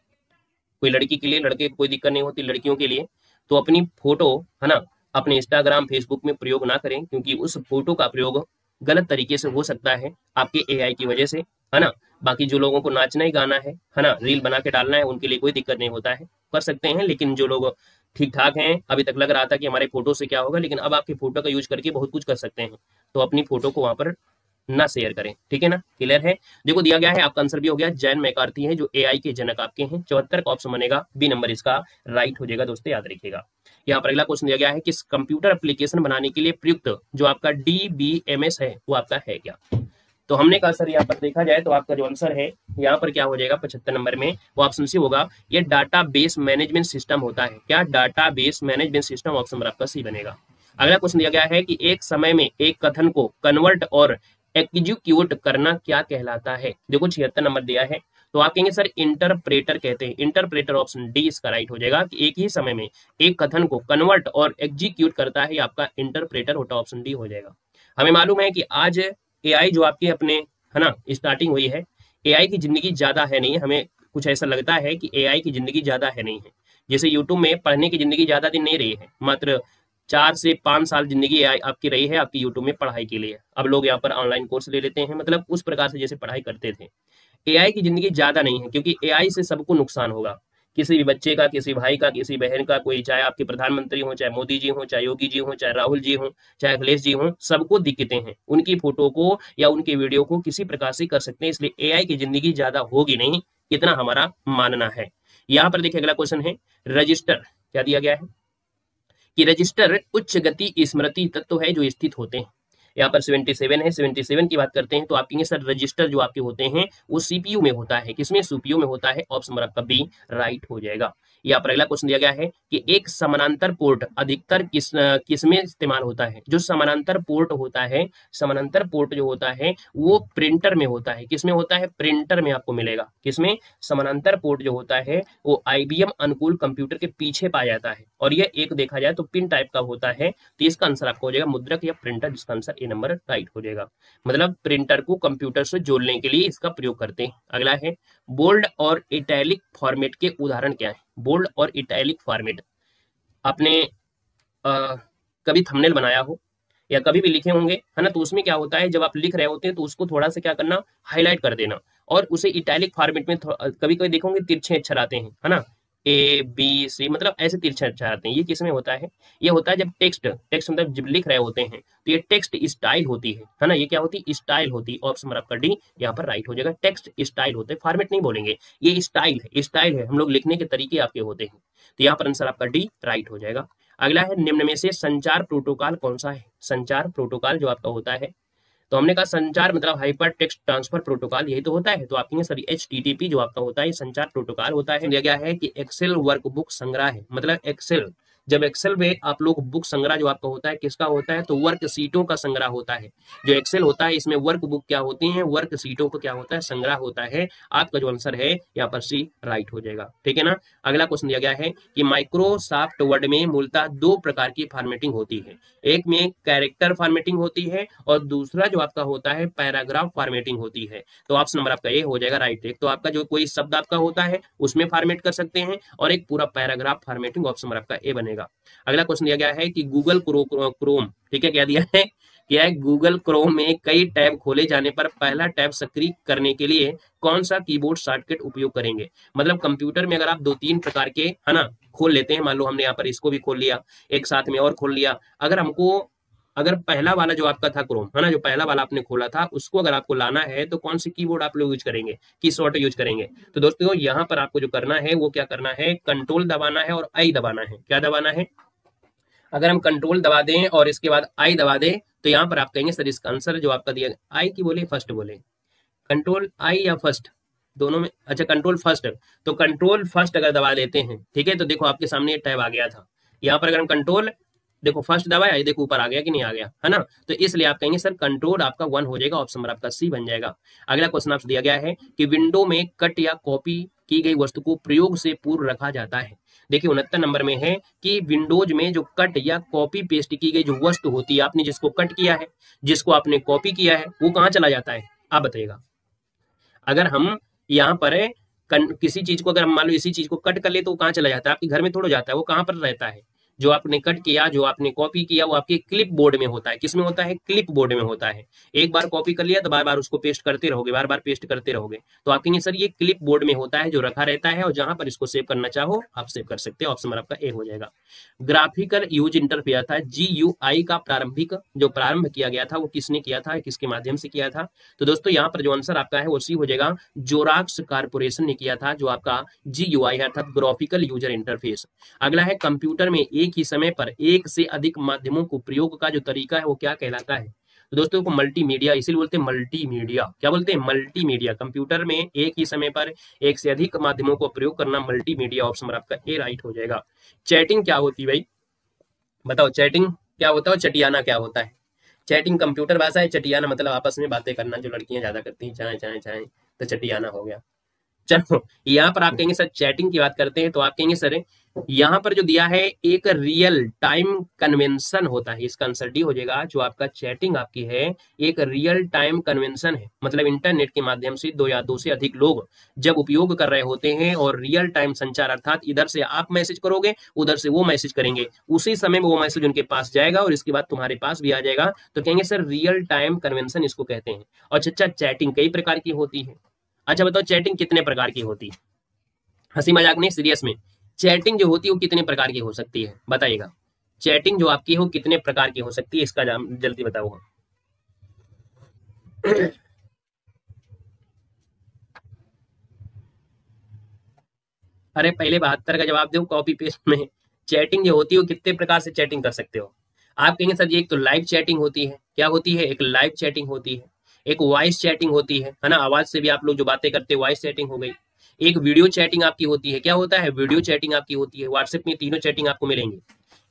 कोई लड़की के लिए, लड़के कोई दिक्कत नहीं होती, लड़कियों के लिए तो अपनी फोटो है ना अपने इंस्टाग्राम फेसबुक में प्रयोग ना करें, क्योंकि उस फोटो का प्रयोग गलत तरीके से हो सकता है आपके एआई की वजह से, है ना। बाकी जो लोगों को नाचना ही गाना है ना, रील बना के डालना है, उनके लिए कोई दिक्कत नहीं होता है, कर सकते हैं। लेकिन जो लोग ठीक ठाक हैं, अभी तक लग रहा था कि हमारे फोटो से क्या होगा, लेकिन अब आपके फोटो का यूज करके बहुत कुछ कर सकते हैं, तो अपनी फोटो को वहां पर ना शेयर करें, ठीक है ना, क्लियर है। देखो दिया गया है, आपका आंसर भी हो गया, जैन मैकार्थी है जो एआई के जनक आपके हैं। 74 का ऑप्शन बनेगा, बी नंबर इसका राइट हो जाएगा। दोस्तों याद रखिएगा। यहाँ पर अगला क्वेश्चन दिया गया है कि कंप्यूटर एप्लीकेशन बनाने के लिए प्रयुक्त जो आपका डीबीएमएस है वो आपका है क्या? तो हमने कहा सर यहाँ पर देखा जाए तो आपका जो आंसर है यहाँ पर क्या हो जाएगा 75 नंबर में, वो ऑप्शन सी होगा, ये डाटा बेस मैनेजमेंट सिस्टम होता है। क्या? Data base management system, option number आपका सी बनेगा। अगला क्वेश्चन दिया गया है कि एक समय में एक कथन को कन्वर्ट और एग्जीक्यूट करना क्या कहलाता है? देखो 76 नंबर दिया है, तो आप कहेंगे सर इंटरप्रेटर कहते हैं। इंटरप्रेटर ऑप्शन डी इसका राइट हो जाएगा कि एक ही समय में एक कथन को कन्वर्ट और एग्जीक्यूट करता है, आपका इंटरप्रेटर होता, ऑप्शन डी हो जाएगा। हमें मालूम है कि आज एआई जो आपके अपने है ना स्टार्टिंग हुई है, एआई की जिंदगी ज्यादा है नहीं, हमें कुछ ऐसा लगता है कि एआई की जिंदगी ज्यादा है नहीं है। जैसे यूट्यूब में पढ़ने की जिंदगी ज्यादा दिन नहीं रही है, मात्र 4 से 5 साल जिंदगी आपकी रही है आपकी यूट्यूब में पढ़ाई के लिए। अब लोग यहाँ पर ऑनलाइन कोर्स ले लेते हैं, मतलब उस प्रकार से जैसे पढ़ाई करते थे। एआई की जिंदगी ज्यादा नहीं है, क्योंकि एआई से सबको नुकसान होगा, किसी भी बच्चे का, किसी भाई का, किसी बहन का, कोई चाहे आपके प्रधानमंत्री हो, चाहे मोदी जी हो, चाहे योगी जी हो, चाहे राहुल जी हो, चाहे अखिलेश जी हो, सबको दिक्कतें हैं। उनकी फोटो को या उनके वीडियो को किसी प्रकार से कर सकते हैं, इसलिए एआई की जिंदगी ज्यादा होगी नहीं, इतना हमारा मानना है। यहाँ पर देखिए अगला क्वेश्चन है, रजिस्टर क्या दिया गया है कि रजिस्टर उच्च गति स्मृति तत्व है जो स्थित होते हैं। यहाँ पर 77 है, 77 की बात करते हैं तो आप कहेंगे सर रजिस्टर जो आपके होते हैं वो सीपीयू में होता है। किसमें? सीपीयू में होता है, ऑप्शन नंबर आपका बी राइट हो जाएगा। यहाँ पर अगला क्वेश्चन दिया गया है कि एक समानांतर पोर्ट अधिकतर किसमें इस्तेमाल होता है? जो समानांतर पोर्ट होता है, समानांतर पोर्ट जो होता है वो प्रिंटर में होता है। किसमें होता है? प्रिंटर में आपको मिलेगा। किसमें? समानांतर पोर्ट जो होता है वो आईबीएम अनुकूल कंप्यूटर के पीछे पाया जाता है, और ये एक देखा जाए तो पिन टाइप का होता है, तो इसका आंसर आपको हो जाएगा मुद्रक या प्रिंटर, जिसका आंसर ए नंबर राइट हो जाएगा। मतलब प्रिंटर को कंप्यूटर से जोड़ने के लिए इसका प्रयोग करते हैं। अगला है बोल्ड और इटैलिक फॉर्मेट के उदाहरण क्या है? बोल्ड और इटैलिक फॉर्मेट आपने कभी थंबनेल बनाया हो या कभी भी लिखे होंगे, है ना, तो उसमें क्या होता है जब आप लिख रहे होते हैं तो उसको थोड़ा सा क्या करना, हाईलाइट कर देना, और उसे इटैलिक फॉर्मेट में कभी कभी देखोगे तिरछे अक्षर आते हैं, है ना, ए बी सी, मतलब ऐसे तिरछे अक्षर आते हैं। ये किसमें होता है? ये होता है जब टेक्स्ट मतलब जब लिख रहे होते हैं तो ये टेक्स्ट स्टाइल होती है ना, ये क्या होती है? स्टाइल होती है। ऑप्शन नंबर आपका डी यहाँ पर राइट हो जाएगा। टेक्स्ट स्टाइल होते हैं, फॉर्मेट नहीं बोलेंगे, ये स्टाइल है, स्टाइल है, हम लोग लिखने के तरीके आपके होते हैं, तो यहाँ पर आंसर आपका डी राइट हो जाएगा। अगला है निम्न में से संचार प्रोटोकॉल कौन सा है? संचार प्रोटोकॉल जो आपका होता है, तो हमने कहा संचार मतलब हाइपर टेक्स्ट ट्रांसफर प्रोटोकॉल, यही तो होता है, तो आप कहेंगे सर HTTP जो आपका होता है संचार प्रोटोकॉल होता है। दिया गया है कि एक्सेल वर्कबुक संग्रह है, मतलब एक्सेल, जब एक्सेल में आप लोग बुक संग्रह जो आपका होता है किसका होता है? तो वर्क सीटों का संग्रह होता है। जो एक्सेल होता है इसमें वर्क बुक क्या होती है? वर्क सीटों को क्या होता है? संग्रह होता है। आपका जो आंसर है यहाँ पर सी राइट हो जाएगा, ठीक है ना। अगला क्वेश्चन दिया गया है कि माइक्रोसॉफ्ट वर्ड में मूलतः 2 प्रकार की फॉर्मेटिंग होती है, एक में कैरेक्टर फॉर्मेटिंग होती है और दूसरा जो आपका होता है पैराग्राफ फॉर्मेटिंग होती है। तो ऑप्शन नंबर आपका ए हो जाएगा राइट। एक तो आपका जो कोई शब्द आपका होता है उसमें फॉर्मेट कर सकते हैं, और एक पूरा पैराग्राफ फॉर्मेटिंग, ऑप्शन नंबर आपका ए बनेगा। अगला क्वेश्चन दिया गया है कि गूगल क्रोम, ठीक है, क्या दिया है? क्या है? गूगल क्रोम में कई टैब खोले जाने पर पहला टैब सक्रिय करने के लिए कौन सा कीबोर्ड शॉर्टकट उपयोग करेंगे? मतलब कंप्यूटर में अगर आप 2-3 प्रकार के, है ना, खोल लेते हैं, मान लो हमने यहाँ पर इसको भी खोल लिया, एक साथ में और खोल लिया, अगर पहला वाला जो आपका था क्रोम, है ना, जो पहला वाला आपने खोला था उसको अगर आपको लाना है तो कौन सी कीबोर्ड आप लोग यूज करेंगे, की शॉर्ट यूज करेंगे? तो दोस्तों यहाँ पर आपको जो करना है वो क्या करना है, कंट्रोल दबाना है और आई दबाना है। क्या दबाना है? अगर हम कंट्रोल दबा दें और इसके बाद आई दबा दें तो यहाँ पर आप कहेंगे सर इसका आंसर जो आपका दिया, आई की बोले फर्स्ट बोले, कंट्रोल आई या फर्स्ट, दोनों में, अच्छा कंट्रोल फर्स्ट, तो कंट्रोल फर्स्ट अगर दबा देते हैं, ठीक है, तो देखो आपके सामने ये टैब आ गया था, यहाँ पर अगर हम कंट्रोल देखो फर्स्ट दबाया, ये देखो ऊपर आ गया कि नहीं आ गया, है ना। तो इसलिए आप कहेंगे सर कंट्रोल आपका 1 हो जाएगा, ऑप्शन नंबर आपका सी बन जाएगा। अगला क्वेश्चन आपसे दिया गया है कि विंडो में कट या कॉपी की गई वस्तु को प्रयोग से पूर्व रखा जाता है। देखिए 69 नंबर में है कि विंडोज में जो कट या कॉपी पेस्ट की गई जो वस्तु होती है, आपने जिसको कट किया है, जिसको आपने कॉपी किया है, वो कहाँ चला जाता है, आप बताइएगा। अगर हम यहाँ पर किसी चीज को, अगर हम मान लो इसी चीज को कट कर ले तो वो कहाँ चला जाता है, आपके घर में थोड़ा जाता है, वो कहाँ पर रहता है, जो आपने कट किया, जो आपने कॉपी किया, वो आपके क्लिप बोर्ड में होता है। किसमें होता है, क्लिप बोर्ड में होता है। एक बार कॉपी कर लिया तो बार बार उसको पेस्ट करते रहोगे, बार बार पेस्ट करते रहोगे, तो आप कहेंगे सर ये क्लिप बोर्ड में होता है, जो रखा रहता है, और जहां पर इसको सेव करना चाहो आप सेव कर सकते हैं। ऑप्शन नंबर आपका ए हो जाएगा। ग्राफिकल यूज इंटरफेयर था, GUI का प्रारंभिक जो प्रारंभ किया गया था वो किसने किया था, किसके माध्यम से किया था। तो दोस्तों यहाँ पर जो आंसर आपका है वो सी हो जाएगा, जोराक्स कारपोरेशन ने किया था, जो आपका GUI है अर्थात ग्राफिकल यूजर इंटरफेस। अगला है कंप्यूटर में एक ही समय पर एक से अधिक माध्यमों को प्रयोग का जो तरीका है वो क्या कहलाता है। तो दोस्तों को मल्टीमीडिया, इसीलिए बोलते हैं मल्टीमीडिया। क्या बोलते हैं, मल्टीमीडिया। कंप्यूटर में एक ही समय पर एक से अधिक माध्यमों को प्रयोग करना मल्टीमीडिया। ऑप्शन नंबर आपका ए राइट हो जाएगा। चैटिंग क्या होती है भाई, बताओ चैटिंग क्या होता है, चटियाना क्या होता है। चैटिंग कंप्यूटर भाषा है, चटियाना मतलब आपस में बातें करना, जो लड़कियां ज्यादा करती हैं, चाहे चाहे चाहे, तो चटियाना हो गया। चलो यहाँ पर आप कहेंगे सर चैटिंग की बात करते हैं, तो आप कहेंगे सर यहाँ पर जो दिया है एक रियल टाइम कन्वेंशन होता है, इसका आंसर डी हो जाएगा। जो आपका चैटिंग आपकी है एक रियल टाइम कन्वेंशन है, मतलब इंटरनेट के माध्यम से दो या दो से अधिक लोग जब उपयोग कर रहे होते हैं, और रियल टाइम संचार अर्थात इधर से आप मैसेज करोगे, उधर से वो मैसेज करेंगे, उसी समय में वो मैसेज उनके पास जाएगा और इसके बाद तुम्हारे पास भी आ जाएगा, तो कहेंगे सर रियल टाइम कन्वेंशन इसको कहते हैं। और अच्छा चैटिंग कई प्रकार की होती है। अच्छा बताओ चैटिंग कितने प्रकार की होती है, हंसी मजाक नहीं सीरियस में, चैटिंग जो होती है वो कितने प्रकार की हो सकती है, बताइएगा। चैटिंग जो आपकी हो कितने प्रकार की हो सकती है, इसका जल्दी बताओ। अरे पहले 72 का जवाब दो, कॉपी पेस्ट में। चैटिंग जो होती है वो कितने प्रकार से चैटिंग कर सकते हो। आप कहेंगे सर जी एक तो लाइव चैटिंग होती है, क्या होती है, एक लाइव चैटिंग होती है, एक वॉइस चैटिंग होती है ना, आवाज से भी आप लोग जो बातें करते हैं वॉइस चैटिंग हो गई, एक वीडियो चैटिंग आपकी होती है, क्या होता है, वीडियो चैटिंग आपकी होती है। व्हाट्सएप में तीनों चैटिंग आपको मिलेंगे।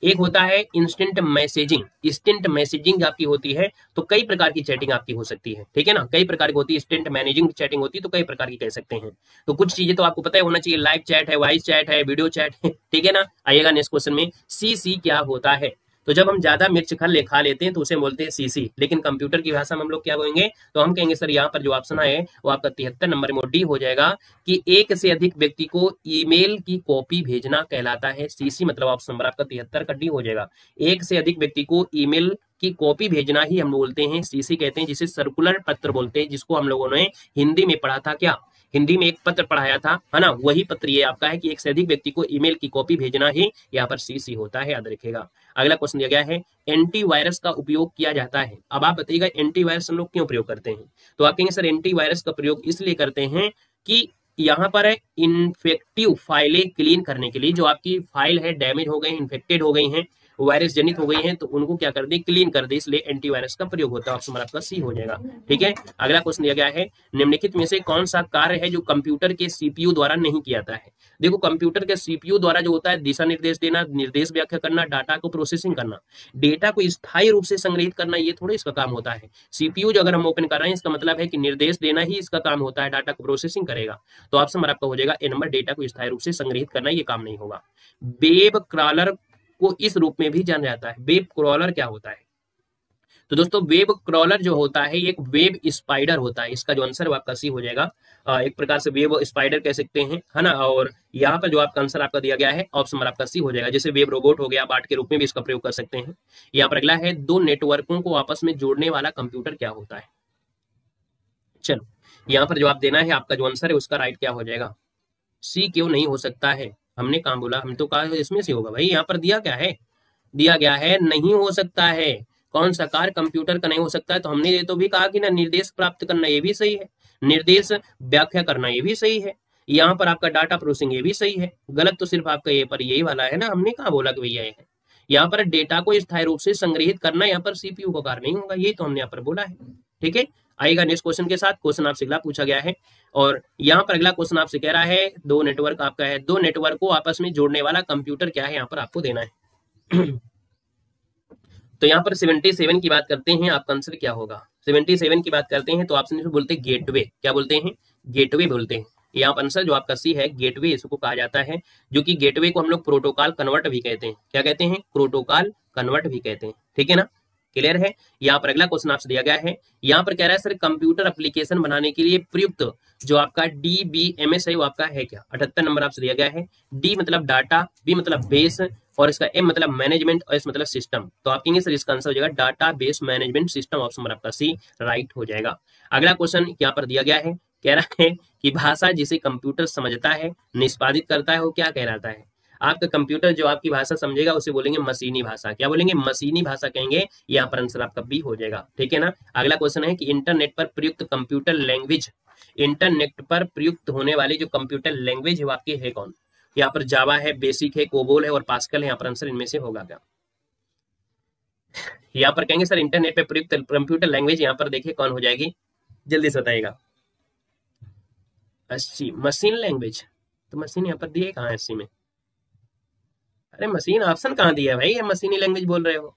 एक होता है इंस्टेंट मैसेजिंग, इंस्टेंट मैसेजिंग आपकी होती है, तो कई प्रकार की चैटिंग आपकी हो सकती है, ठीक है ना, कई प्रकार की होती है। इंस्टेंट मैनेजिंग चैटिंग होती है तो कई प्रकार की कह सकते हैं। तो कुछ चीजें तो आपको पता है होना चाहिए, लाइव चैट है, वॉइस चैट है, वीडियो चैट है, ठीक है ना। आइएगा नेक्स्ट क्वेश्चन में, सी क्या होता है। तो जब हम ज्यादा मिर्च खा लेते हैं तो उसे बोलते हैं सीसी, लेकिन कंप्यूटर की भाषा में हम लोग क्या बोलेंगे, तो हम कहेंगे सर यहाँ पर जो ऑप्शन है वो आपका 73 नंबर में डी हो जाएगा कि एक से अधिक व्यक्ति को ईमेल की कॉपी भेजना कहलाता है। सीसी मतलब ऑप्शन नंबर आपका 73 का डी हो जाएगा। एक से अधिक व्यक्ति को ईमेल की कॉपी भेजना ही हम बोलते हैं, सीसी कहते हैं, जिसे सर्कुलर पत्र बोलते हैं, जिसको हम लोगों ने हिंदी में पढ़ा था। क्या हिंदी में एक पत्र पढ़ाया था, है ना, वही पत्र ये आपका है कि एक से अधिक व्यक्ति को ईमेल की कॉपी भेजना ही यहाँ पर सीसी होता है, याद रखिएगा। अगला क्वेश्चन दिया गया है एंटीवायरस का उपयोग किया जाता है। अब आप बताइएगा एंटीवायरस हम लोग क्यों प्रयोग करते हैं। तो आप कहेंगे सर एंटीवायरस का प्रयोग इसलिए करते हैं कि यहाँ पर है इन्फेक्टिव फाइलें क्लीन करने के लिए, जो आपकी फाइल है डैमेज हो गई, इन्फेक्टेड हो गई हैं, वायरस जनित हो गई हैं, तो उनको क्या कर दे, क्लीन कर दे, इसलिए एंटीवायरस का प्रयोग होता है। ऑप्शन आपका सी हो जाएगा, ठीक है। अगला क्वेश्चन दिया गया है निम्नलिखित में से कौन सा कार्य है जो कंप्यूटर के सीपीयू द्वारा नहीं किया जाता है। देखो कंप्यूटर के सीपीयू द्वारा जो होता है दिशा निर्देश देना, निर्देश व्याख्या करना, डाटा को प्रोसेसिंग करना, डेटा को स्थायी रूप से संग्रहित करना, ये थोड़ा इसका काम होता है। सीपीयू जो अगर हम ओपन कर रहे हैं इसका मतलब है कि निर्देश देना ही इसका काम होता है, डाटा को प्रोसेसिंग करेगा। तो ऑप्शन आपका हो जाएगा ए नंबर, डेटा को स्थायी रूप से संग्रहित करना ये काम नहीं होगा। वेब क्रॉलर को इस रूप में भी जाना जाता है। वेब क्रॉलर क्या होता है, तो दोस्तों वेब क्रॉलर जो होता है एक वेब स्पाइडर होता है, इसका जो आंसर आपका सी हो जाएगा। एक प्रकार से वेब स्पाइडर कह सकते हैं, है ना। और यहाँ पर जो आपका आंसर आपका दिया गया है ऑप्शन आपका सी हो जाएगा। जैसे वेब रोबोट हो गया, बार्ट के रूप में भी इसका प्रयोग कर सकते हैं। यहाँ पर अगला है दो नेटवर्कों को आपस में जोड़ने वाला कंप्यूटर क्या होता है। चलो यहाँ पर जवाब देना है, आपका जो आंसर है उसका राइट क्या हो जाएगा, सी क्यों नहीं हो सकता है। हमने कहा बोला, हम तो कहा इसमें से होगा भाई। यहाँ पर दिया क्या है, दिया गया है नहीं हो सकता है। कौन सा कार्य कंप्यूटर का नहीं हो सकता है, तो हमने ये तो भी कहा कि ना निर्देश प्राप्त करना ये भी सही है, निर्देश व्याख्या करना ये भी सही है, यहाँ पर आपका डाटा प्रोसेसिंग ये भी सही है। गलत तो सिर्फ आपका ये पर यही वाला है ना, हमने कहा बोला कि भैया ये है। यहाँ पर डेटा को स्थायी रूप से संग्रहित करना यहाँ पर सीपीयू का कार्य नहीं होगा, ये तो हमने यहाँ पर बोला है, ठीक है। आएगा नेक्स्ट क्वेश्चन के साथ। क्वेश्चन आपसे अगला पूछा गया है और यहाँ पर अगला क्वेश्चन आपसे कह रहा है दो नेटवर्क आपका है, दो नेटवर्क को आपस में जोड़ने वाला कंप्यूटर क्या है, यहाँ पर आपको देना है। तो यहाँ पर 77 की बात करते हैं, आपका आंसर क्या होगा? 77 की बात करते हैं तो ऑप्शन में बोलते हैं गेटवे। क्या बोलते हैं? गेटवे बोलते हैं। यहाँ पर आंसर जो आपका सी है गेटवे, इसको कहा जाता है, जो कि गेटवे को हम लोग प्रोटोकॉल कन्वर्ट भी कहते हैं। क्या कहते हैं? प्रोटोकॉल कन्वर्ट भी कहते हैं। ठीक है ना, क्लियर है? यहाँ पर अगला क्वेश्चन आपसे दिया गया है, यहाँ पर कह रहा है सर कंप्यूटर एप्लीकेशन बनाने के लिए प्रयुक्त जो आपका DBMS है वो आपका है क्या? 78 नंबर आपसे दिया गया है। डी मतलब डाटा, बी मतलब बेस, और इसका एम मतलब मैनेजमेंट, और एस मतलब सिस्टम। तो आप कहेंगे सर इसका आंसर हो जाएगा data base management system, option number आपका सी राइट हो जाएगा। अगला क्वेश्चन यहाँ पर दिया गया है, कह रहा है कि भाषा जिसे कंप्यूटर समझता है, निष्पादित करता है, वो क्या कहलाता है? आपका कंप्यूटर जो आपकी भाषा समझेगा उसे बोलेंगे मशीनी भाषा। क्या बोलेंगे? मशीनी भाषा कहेंगे। यहाँ पर आंसर आपका बी हो जाएगा। ठीक है ना। अगला क्वेश्चन है कि इंटरनेट पर प्रयुक्त कंप्यूटर लैंग्वेज, इंटरनेट पर प्रयुक्त होने वाली जो कंप्यूटर लैंग्वेज है वो आपकी है कौन? यहाँ पर जावा है, बेसिक है, कोबोल है और पास्कल है। यहाँ पर आंसर इनमें से होगा क्या? यहाँ पर कहेंगे सर इंटरनेट पे प्रयुक्त कंप्यूटर लैंग्वेज, यहाँ पर देखिए कौन हो जाएगी, जल्दी से बताइएगा। 80 मशीन लैंग्वेज, तो मशीन यहाँ पर दिए कहाँ है 80 में? अरे मशीन ऑप्शन कहाँ दिया है भाई, ये मशीनी लैंग्वेज बोल रहे हो।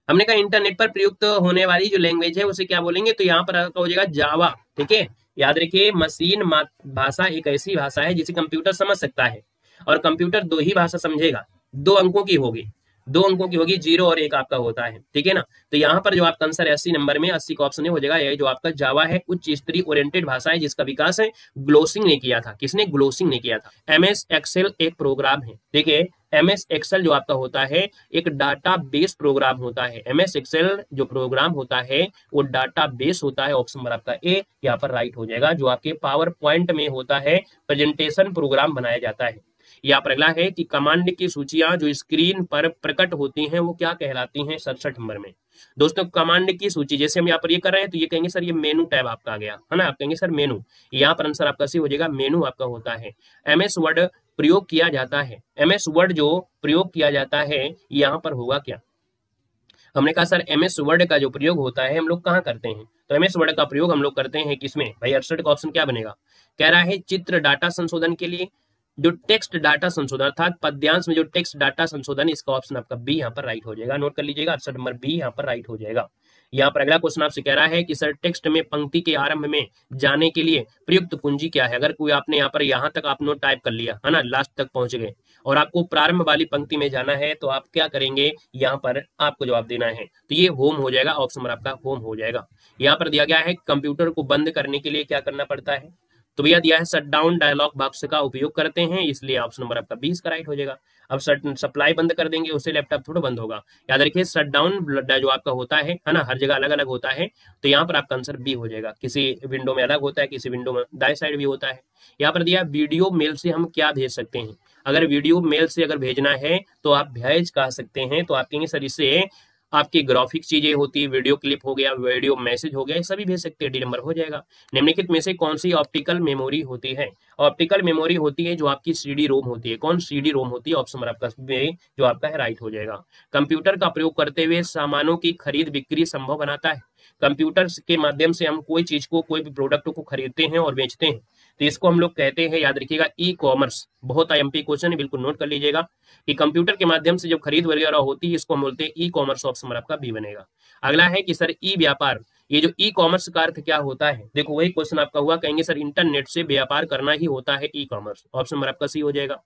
हमने कहा इंटरनेट पर प्रयुक्त होने वाली जो लैंग्वेज है उसे क्या बोलेंगे, तो यहाँ पर हो जाएगा जावा। ठीक है, याद रखिए मशीन भाषा एक ऐसी भाषा है जिसे कंप्यूटर समझ सकता है, और कंप्यूटर दो ही भाषा समझेगा, 2 अंकों की होगी, 2 अंकों की होगी, 0 और 1 आपका होता है। ठीक है ना। तो यहाँ पर जो आपका आंसर 80 नंबर में 80 का ऑप्शन हो जाएगा, ये जो आपका जावा है उच्च स्तरीय ओरिएंटेड भाषा है जिसका विकास है ग्लोसिंग ने किया था। किसने? ग्लोसिंग ने किया था। MS एक्सेल एक प्रोग्राम है। देखिए MS एक्सेल जो आपका होता है एक डाटा बेस प्रोग्राम होता है। MS एक्सेल जो प्रोग्राम होता है वो डाटा बेस होता है। ऑप्शन नंबर आपका ए यहाँ पर राइट हो जाएगा। जो आपके पावर पॉइंट में होता है प्रेजेंटेशन प्रोग्राम बनाया जाता है। यहाँ पर अगला है कि कमांड की सूचियां जो स्क्रीन पर प्रकट होती हैं वो क्या कहलाती हैं? 67 नंबर में। दोस्तों कमांड की सूची जैसे हम यहाँ पर ये कर रहे हैं तो ये कहेंगे सर ये मेनू टैब आपका आ गया है ना, आप कहेंगे सर मेनू। यहाँ पर आंसर आपका सी हो जाएगा, मेनू आपका होता है। MS वर्ड प्रयोग किया जाता है, MS वर्ड जो प्रयोग किया जाता है यहाँ पर होगा क्या? हमने कहा सर MS वर्ड का जो प्रयोग होता है हम लोग कहाँ करते हैं? तो MS वर्ड का प्रयोग हम लोग करते हैं किसमें भाई? 68 का ऑप्शन क्या बनेगा? कह रहा है चित्र डाटा संशोधन के लिए, जो टेक्स्ट डाटा संशोधन अर्थात पद्यांश में जो टेक्स्ट डाटा संशोधन, इसका ऑप्शन आपका बी यहाँ पर राइट हो जाएगा। नोट कर लीजिएगा, 68 नंबर बी यहाँ पर राइट हो जाएगा। यहाँ पर अगला क्वेश्चन आपसे कह रहा है कि सर टेक्स्ट में पंक्ति के आरंभ में जाने के लिए प्रयुक्त कुंजी क्या है? अगर कोई आपने यहाँ तक आप नोट टाइप कर लिया है ना, लास्ट तक पहुंच गए और आपको प्रारंभ वाली पंक्ति में जाना है तो आप क्या करेंगे? यहाँ पर आपको जवाब देना है, तो ये होम हो जाएगा। ऑप्शन नंबर आपका होम हो जाएगा। यहाँ पर दिया गया है कंप्यूटर को बंद करने के लिए क्या करना पड़ता है? तो भैया दिया है शट डाउन डायलॉग बॉक्स का उपयोग करते हैं, इसलिए ऑप्शन नंबर आपका 20 का राइट हो जाएगा। अब सप्लाई बंद कर देंगे उससे लैपटॉप थोड़ा बंद होगा। याद रखिए शट डाउन जो आपका होता है ना, हर जगह अलग अलग होता है, तो यहाँ पर आपका आंसर बी हो जाएगा। किसी विंडो में अलग होता है, किसी विंडो में दाएं साइड भी होता है। यहाँ पर दिया वीडियो मेल से हम क्या भेज सकते हैं? अगर वीडियो मेल से अगर भेजना है तो आप भेज कह सकते हैं, तो आप कहेंगे सर इससे आपकी ग्राफिक चीजें होती है, वीडियो क्लिप हो गया, वीडियो मैसेज हो गया, सभी भेज सकते हैं। डी नंबर हो जाएगा। निम्नलिखित में से कौन सी ऑप्टिकल मेमोरी होती है? ऑप्टिकल मेमोरी होती है जो आपकी CD रोम होती है। कौन? CD रोम होती है। ऑप्शन नंबर आपका जो आपका है राइट हो जाएगा। कंप्यूटर का प्रयोग करते हुए सामानों की खरीद बिक्री संभव बनाता है। कंप्यूटर के माध्यम से हम कोई चीज को, कोई भी प्रोडक्ट को खरीदते हैं और बेचते हैं, तो इसको हम लोग कहते हैं, याद रखिएगा, ई कॉमर्स। बहुत IMP क्वेश्चन है, बिल्कुल नोट कर लीजिएगा कि कंप्यूटर के माध्यम से जब खरीद वगैरह होती है इसको हम बोलते हैं ई कॉमर्स। ऑप्शन नंबर आपका बी बनेगा। अगला है कि सर ई व्यापार, ये जो ई कॉमर्स का अर्थ क्या होता है? देखो वही क्वेश्चन आपका हुआ, कहेंगे सर इंटरनेट से व्यापार करना ही होता है ई कॉमर्स। ऑप्शन नंबर आपका सी हो जाएगा।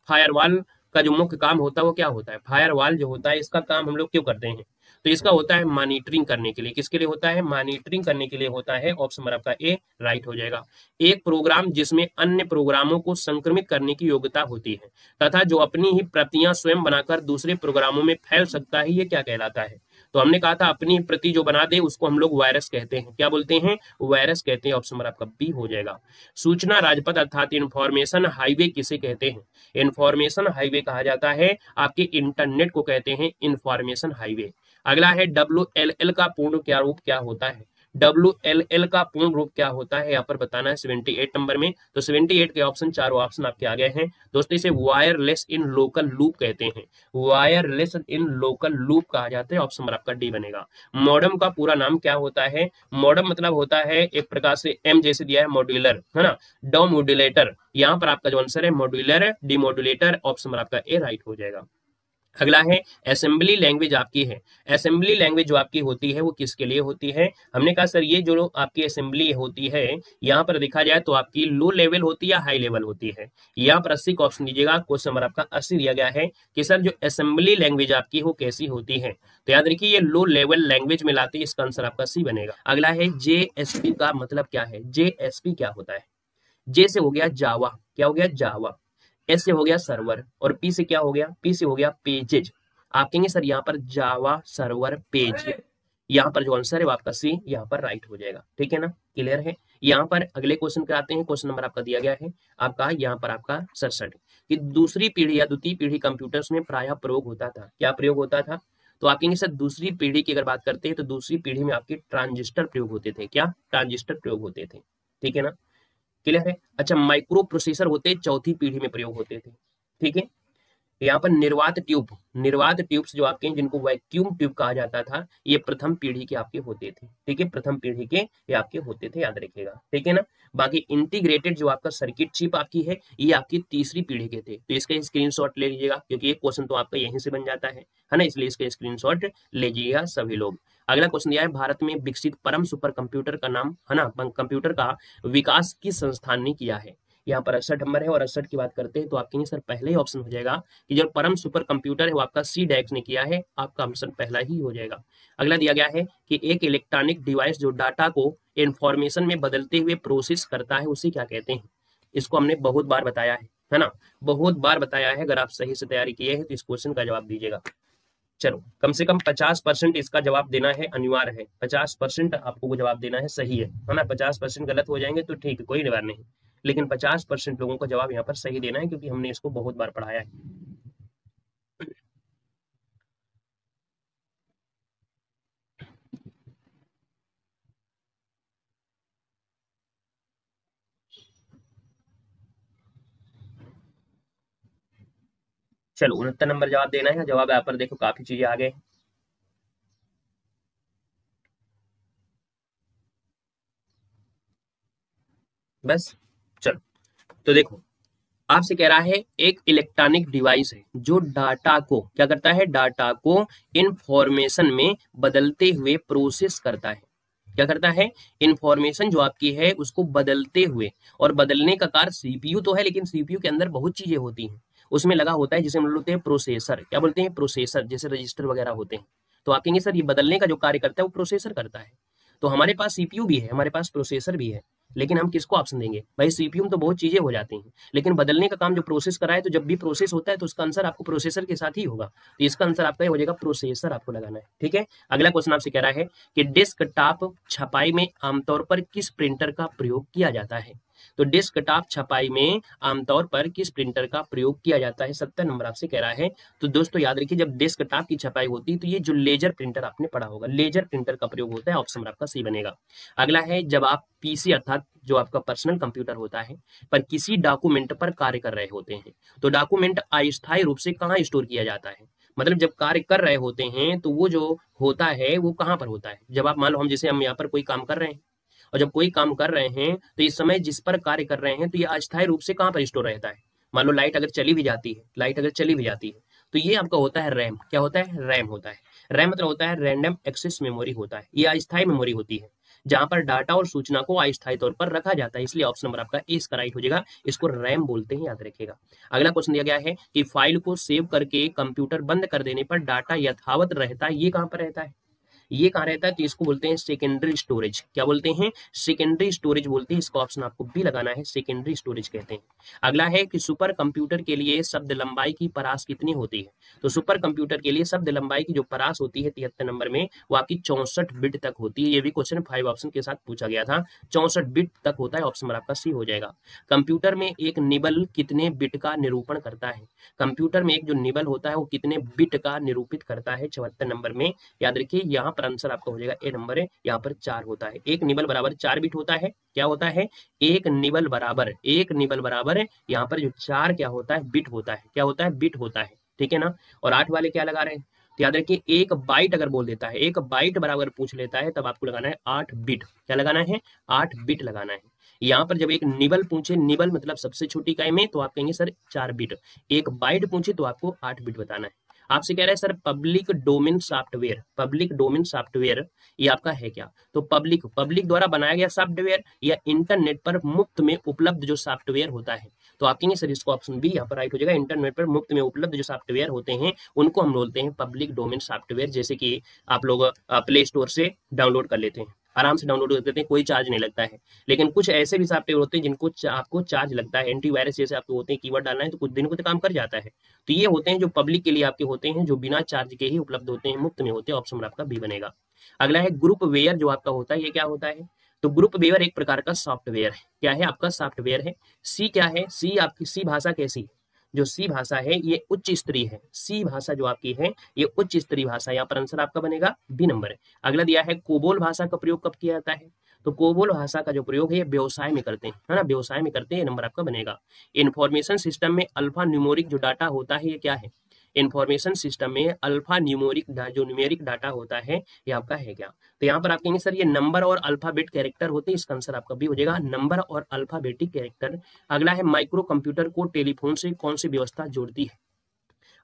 फायरवॉल का जो मुख्य काम होता है वो क्या होता है? फायरवॉल जो होता है इसका काम हम लोग क्यों करते हैं? तो इसका होता है मॉनिटरिंग करने के लिए। किसके लिए होता है? मॉनिटरिंग करने के लिए होता है। ऑप्शन नंबर आपका ए राइट हो जाएगा। एक प्रोग्राम जिसमें अन्य प्रोग्रामों को संक्रमित करने की योग्यता होती है तथा जो अपनी ही प्रतियां स्वयं बनाकर दूसरे प्रोग्रामों में फैल सकता है, ये क्या कहलाता है? तो हमने कहा था अपनी प्रति जो बना दे उसको हम लोग वायरस कहते हैं। क्या बोलते हैं? वायरस कहते हैं। ऑप्शन नंबर आपका बी हो जाएगा। सूचना राजपथ अर्थात इंफॉर्मेशन हाईवे किसे कहते हैं? इंफॉर्मेशन हाईवे कहा जाता है, आपके इंटरनेट को कहते हैं इंफॉर्मेशन हाईवे। अगला है WLL का पूर्ण क्या रूप क्या होता है? WLL का पूर्ण रूप क्या होता है यहाँ पर बताना है 78 नंबर में। तो 78 के ऑप्शन, चारों ऑप्शन आपके आ गए हैं दोस्तों। इसे वायरलेस इन लोकल लूप कहते हैं। वायरलेस इन लोकल लूप कहा जाता है। ऑप्शन नंबर आपका डी बनेगा। मॉडम का पूरा नाम क्या होता है? मॉडम मतलब होता है एक प्रकार से M जैसे दिया है मॉड्यूलर, है ना, डो मॉड्यूलेटर। यहाँ पर आपका जो आंसर है मॉड्यूलर डिमॉड्यूलेटर। ऑप्शन नंबर आपका ए राइट हो जाएगा। अगला है असेंबली लैंग्वेज आपकी है। असेंबली लैंग्वेज जो आपकी होती है वो किसके लिए होती है? हमने कहा सर ये जो आपकी असेंबली होती है यहाँ पर देखा जाए तो आपकी लो लेवल होती है या हाई लेवल होती है? यहाँ पर 80 का ऑप्शन दीजिएगा। क्वेश्चन नंबर आपका 80 दिया गया है कि सर जो असेंबली लैंग्वेज आपकी वो कैसी होती है? तो याद रखिए ये लो लेवल लैंग्वेज में लाती है, इसका आंसर आपका सी बनेगा। अगला है JSP का मतलब क्या है? JSP क्या होता है? जे से हो गया जावा, क्या हो गया? जावा। एस से हो गया सर्वर, और पी से क्या हो गया? पी से हो गया पेजेज। आप कहेंगे सर यहाँ पर जावा सर्वर पेज, यहाँ पर जो आंसर है वो आपका सी यहाँ पर राइट हो जाएगा। ठीक है ना, क्लियर है? यहाँ पर अगले क्वेश्चन पे आते हैं। क्वेश्चन नंबर आपका दिया गया है आपका यहाँ पर आपका 67 कि दूसरी पीढ़ी या द्वितीय पीढ़ी कंप्यूटर्स में प्रायः प्रयोग होता था। क्या प्रयोग होता था? तो आप कहेंगे सर दूसरी पीढ़ी की अगर बात करते हैं तो दूसरी पीढ़ी में आपके ट्रांजिस्टर प्रयोग होते थे। क्या? ट्रांजिस्टर प्रयोग होते थे। ठीक है ना, क्लियर है? अच्छा, माइक्रो प्रोसेसर होते चौथी पीढ़ी में प्रयोग होते थे। ठीक है, यहाँ पर निर्वात ट्यूब्स जो आपके जिनको वैक्यूम ट्यूब कहा जाता था, ये प्रथम पीढ़ी के आपके होते थे। ठीक है, प्रथम पीढ़ी के ये आपके होते थे, याद रखिएगा। ठीक है ना, बाकी इंटीग्रेटेड जो आपका सर्किट चिप आपकी है ये आपकी तीसरी पीढ़ी के थे। तो इसका स्क्रीनशॉट ले लीजिएगा क्योंकि ये क्वेश्चन तो आपका यहीं से बन जाता है ना, इसलिए इसका स्क्रीनशॉट ले लीजिएगा सभी लोग। अगला क्वेश्चन दिया है भारत में विकसित परम सुपर कंप्यूटर का नाम है ना, कंप्यूटर का विकास किस संस्थान ने किया है? यहाँ पर 68 नंबर है और 68 की बात करते हैं तो आपके सर पहले ही ऑप्शन हो जाएगा कि जो परम सुपर कंप्यूटर है वो आपका सी डैक्स ने किया है, आपका ऑप्शन पहला ही हो जाएगा। अगला दिया गया है कि एक इलेक्ट्रॉनिक डिवाइस जो डाटा को इंफॉर्मेशन में बदलते हुए प्रोसेस करता है उसे क्या कहते हैं? इसको हमने बहुत बार बताया है ना, बहुत बार बताया है। अगर आप सही से तैयारी किए हैं तो इस क्वेश्चन का जवाब दीजिएगा। चलो, कम से कम 50% इसका जवाब देना है, अनिवार्य है। 50% आपको जवाब देना है, सही है ना। 50% गलत हो जाएंगे तो ठीक है, कोई निवार नहीं, लेकिन 50% लोगों को जवाब यहाँ पर सही देना है क्योंकि हमने इसको बहुत बार पढ़ाया है। चलो, 69 नंबर जवाब देना है। जवाब यहाँ पर देखो काफी चीजें आ गए। बस, चलो तो देखो, आपसे कह रहा है एक इलेक्ट्रॉनिक डिवाइस है जो डाटा को क्या करता है? डाटा को इंफॉर्मेशन में बदलते हुए प्रोसेस करता है। क्या करता है? इंफॉर्मेशन जो आपकी है उसको बदलते हुए, और बदलने का कार्य सीपीयू तो है, लेकिन सीपीयू के अंदर बहुत चीजें होती हैं, उसमें लगा होता है जिसे हम बोलते हैं प्रोसेसर। क्या बोलते हैं? प्रोसेसर, जैसे रजिस्टर वगैरह होते हैं। तो आप कहेंगे सर ये बदलने का जो कार्य करता है वो प्रोसेसर करता है। तो हमारे पास सीपीयू भी है, हमारे पास प्रोसेसर भी है, लेकिन हम किसको ऑप्शन देंगे भाई? सीपीयू में तो बहुत चीजें हो जाती हैं, लेकिन बदलने का काम जो प्रोसेस करा है, तो जब भी प्रोसेस होता है तो उसका आंसर आपको प्रोसेसर के साथ ही होगा। तो इसका आंसर आपका हो जाएगा प्रोसेसर, आपको लगाना है। ठीक है, अगला क्वेश्चन आपसे कह रहा है कि डेस्कटॉप छपाई में आमतौर पर किस प्रिंटर का प्रयोग किया जाता है? तो डेस्कटॉप छपाई में आमतौर पर किस प्रिंटर का प्रयोग किया जाता है? 70 नंबर आपसे कह रहा है। तो दोस्तों याद रखिए, जब डेस्कटॉप की छपाई होती है तो ये जो लेजर प्रिंटर आपने पढ़ा होगा, लेजर प्रिंटर का प्रयोग होता है। ऑप्शन आपका सी बनेगा। अगला है जब आप पीसी अर्थात जो आपका पर्सनल कंप्यूटर होता है पर किसी डॉक्यूमेंट पर कार्य कर रहे होते हैं, तो डॉक्यूमेंट अस्थायी रूप से कहाँ स्टोर किया जाता है? मतलब जब कार्य कर रहे होते हैं तो वो जो होता है वो कहाँ पर होता है? जब आप मान लो, हम जैसे हम यहाँ पर कोई काम कर रहे हैं, और जब कोई काम कर रहे हैं तो इस समय जिस पर कार्य कर रहे हैं तो ये अस्थायी रूप से कहाँ पर स्टोर रहता है? मान लो लाइट अगर चली भी जाती है, लाइट अगर चली भी जाती है तो ये आपका होता है रैम। क्या होता है? रैम होता है। रैम मतलब होता है रैंडम एक्सेस मेमोरी होता है, ये अस्थायी मेमोरी होती है जहां पर डाटा और सूचना को अस्थायी तौर पर रखा जाता है, इसलिए ऑप्शन नंबर आपका ए इसका राइट हो जाएगा। इसको रैम बोलते हैं, याद रखिएगा। अगला क्वेश्चन दिया गया है कि फाइल को सेव करके कंप्यूटर बंद कर देने पर डाटा यथावत रहता है, ये कहां पर रहता है? ये कहाँ रहता है? तो इसको बोलते हैं सेकेंडरी स्टोरेज। क्या बोलते हैं? सेकेंडरी स्टोरेज बोलते हैं। इसका ऑप्शन आपको भी लगाना है, सेकेंडरी स्टोरेज कहते हैं। अगला है कि सुपर कंप्यूटर के लिए शब्द लंबाई की परास कितनी होती है? तो सुपर कंप्यूटर के लिए शब्द लंबाई की जो परास होती है 73 नंबर में, वो आपकी 64 बिट तक होती है। ये भी क्वेश्चन 5 ऑप्शन के साथ पूछा गया था, 64 बिट तक होता है। ऑप्शन नंबर आपका सी हो जाएगा। कंप्यूटर में एक निबल कितने बिट का निरूपण करता है? कंप्यूटर में एक जो निबल होता है वो कितने बिट का निरूपित करता है? 74 नंबर में। याद रखिए, यहाँ पर आंसर आपका हो जाएगा ए नंबर है, यहाँ पर 4 होता है। एक निबल बराबर 4 बिट होता है। क्या होता है? एक निबल बराबर यहाँ पर जो 4 क्या होता है? बिट होता है। क्या होता है? बिट होता है। ठीक है ना। और 8 वाले क्या लगा रहे हैं? तो याद रखिए, एक बाइट अगर बोल देता है, एक बाइट बराबर पूछ लेता है, तब आपको लगाना है 8 बिट। क्या लगाना है? 8 बिट लगाना है। यहाँ पर जब एक निबल पूछे, निबल मतलब सबसे छोटी इकाई में, तो आप कहेंगे सर 4 बिट। एक बाइट पूछे तो आपको 8 बिट बताना है। आपसे कह रहा है sir public domain software, public domain software ये आपका है क्या? तो पब्लिक द्वारा बनाया गया सॉफ्टवेयर या इंटरनेट पर मुफ्त में उपलब्ध जो सॉफ्टवेयर होता है। तो आप कहेंगे सर इसको ऑप्शन बी यहाँ पर राइट हो जाएगा। इंटरनेट पर मुफ्त में उपलब्ध जो सॉफ्टवेयर होते हैं उनको हम बोलते हैं पब्लिक डोमेन सॉफ्टवेयर, जैसे कि आप लोग प्ले स्टोर से डाउनलोड कर लेते हैं, आराम से डाउनलोड कर देते हैं, कोई चार्ज नहीं लगता है। लेकिन कुछ ऐसे भी सॉफ्टवेयर होते हैं जिनको आपको चार्ज लगता है, एंटीवायरस जैसे आपको होते हैं, कीवर्ड डालना है तो कुछ दिनों को तो काम कर जाता है। तो ये होते हैं जो पब्लिक के लिए आपके होते हैं, जो बिना चार्ज के ही उपलब्ध होते हैं, मुफ्त में होते हैं। ऑप्शन आपका बी बनेगा। अगला है ग्रुप वेयर जो आपका होता है, ये क्या होता है? तो ग्रुप वेयर एक प्रकार का सॉफ्टवेयर है। क्या है आपका? सॉफ्टवेयर है। सी क्या है? सी आपकी सी भाषा कैसी? जो सी भाषा है ये उच्च स्तरीय है। सी भाषा जो आपकी है ये उच्च स्तरीय भाषा, यहाँ पर आंसर आपका बनेगा बी नंबर है। अगला दिया है कोबोल भाषा का प्रयोग कब किया जाता है? तो कोबोल भाषा का जो प्रयोग है ये व्यवसाय में करते हैं, है ना, व्यवसाय में करते हैं, नंबर आपका बनेगा। इंफॉर्मेशन सिस्टम में अल्फा न्यूमेरिक जो डाटा होता है ये क्या है? इंफॉर्मेशन सिस्टम में अल्फा न्यूमेरिक जो न्यूमेरिक डाटा होता है ये आपका है क्या? तो यहाँ पर आप कहेंगे सर ये नंबर और अल्फाबेट कैरेक्टर होते हैं, इसका आंसर आपका भी हो जाएगा, नंबर और अल्फाबेटिक कैरेक्टर। अगला है माइक्रो कंप्यूटर को टेलीफोन से कौन सी व्यवस्था जोड़ती है?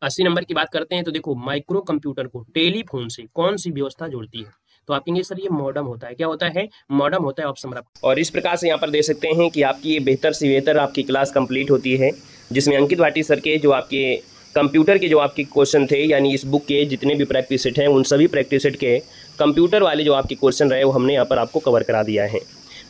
80 नंबर की बात करते हैं तो देखो माइक्रो कंप्यूटर को टेलीफोन से कौन सी व्यवस्था जोड़ती है? तो आप कहेंगे सर ये मॉडम होता है। क्या होता है? मॉडम होता है, ऑप्शन आपका। और इस प्रकार से यहाँ पर देख सकते हैं कि आपकी ये बेहतर से बेहतर आपकी क्लास कंप्लीट होती है, जिसमें अंकित भाटी सर के जो आपके कंप्यूटर के जो आपके क्वेश्चन थे, यानी इस बुक के जितने भी प्रैक्टिस सेट हैं उन सभी प्रैक्टिस सेट के कंप्यूटर वाले जो आपके क्वेश्चन रहे वो हमने यहाँ पर आपको कवर करा दिया है।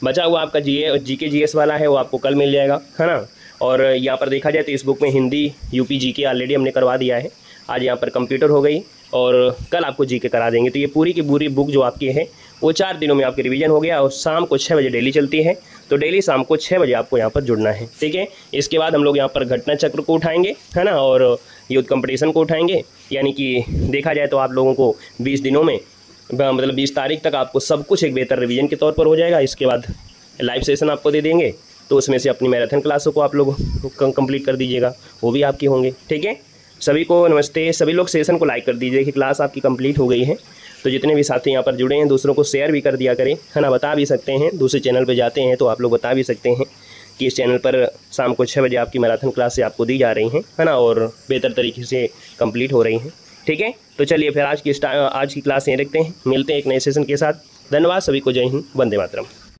बचा हुआ आपका जीके जीएस वाला है वो आपको कल मिल जाएगा, है ना। और यहाँ पर देखा जाए तो इस बुक में हिंदी यूपी जीके ऑलरेडी हमने करवा दिया है। आज यहाँ पर कंप्यूटर हो गई और कल आपको जीके करा देंगे। तो ये पूरी की पूरी बुक जो आपकी है वो 4 दिनों में आपकी रिवीजन हो गया और शाम को 6 बजे डेली चलती है। तो डेली शाम को 6 बजे आपको यहाँ पर जुड़ना है, ठीक है। इसके बाद हम लोग यहाँ पर घटना चक्र को उठाएंगे, है ना, और यूथ कंपटीशन को उठाएंगे। यानी कि देखा जाए तो आप लोगों को 20 दिनों में मतलब 20 तारीख तक आपको सब कुछ एक बेहतर रिवीजन के तौर पर हो जाएगा। इसके बाद लाइव सेशन आपको दे देंगे, तो उसमें से अपनी मैराथन क्लासों को आप लोग कंप्लीट कर दीजिएगा, वो भी आपकी होंगे, ठीक है। सभी को नमस्ते। सभी लोग सेशन को लाइक कर दीजिए कि क्लास आपकी कंप्लीट हो गई है। तो जितने भी साथी यहाँ पर जुड़े हैं दूसरों को शेयर भी कर दिया करें, है ना। बता भी सकते हैं, दूसरे चैनल पे जाते हैं तो आप लोग बता भी सकते हैं कि इस चैनल पर शाम को 6 बजे आपकी मैराथन क्लास से आपको दी जा रही हैं, है ना, और बेहतर तरीके से कंप्लीट हो रही हैं, ठीक है। तो चलिए फिर आज की क्लास यहीं रखते हैं, मिलते हैं एक नए सेशन के साथ। धन्यवाद सभी को, जय हिंद, वंदे मातरम।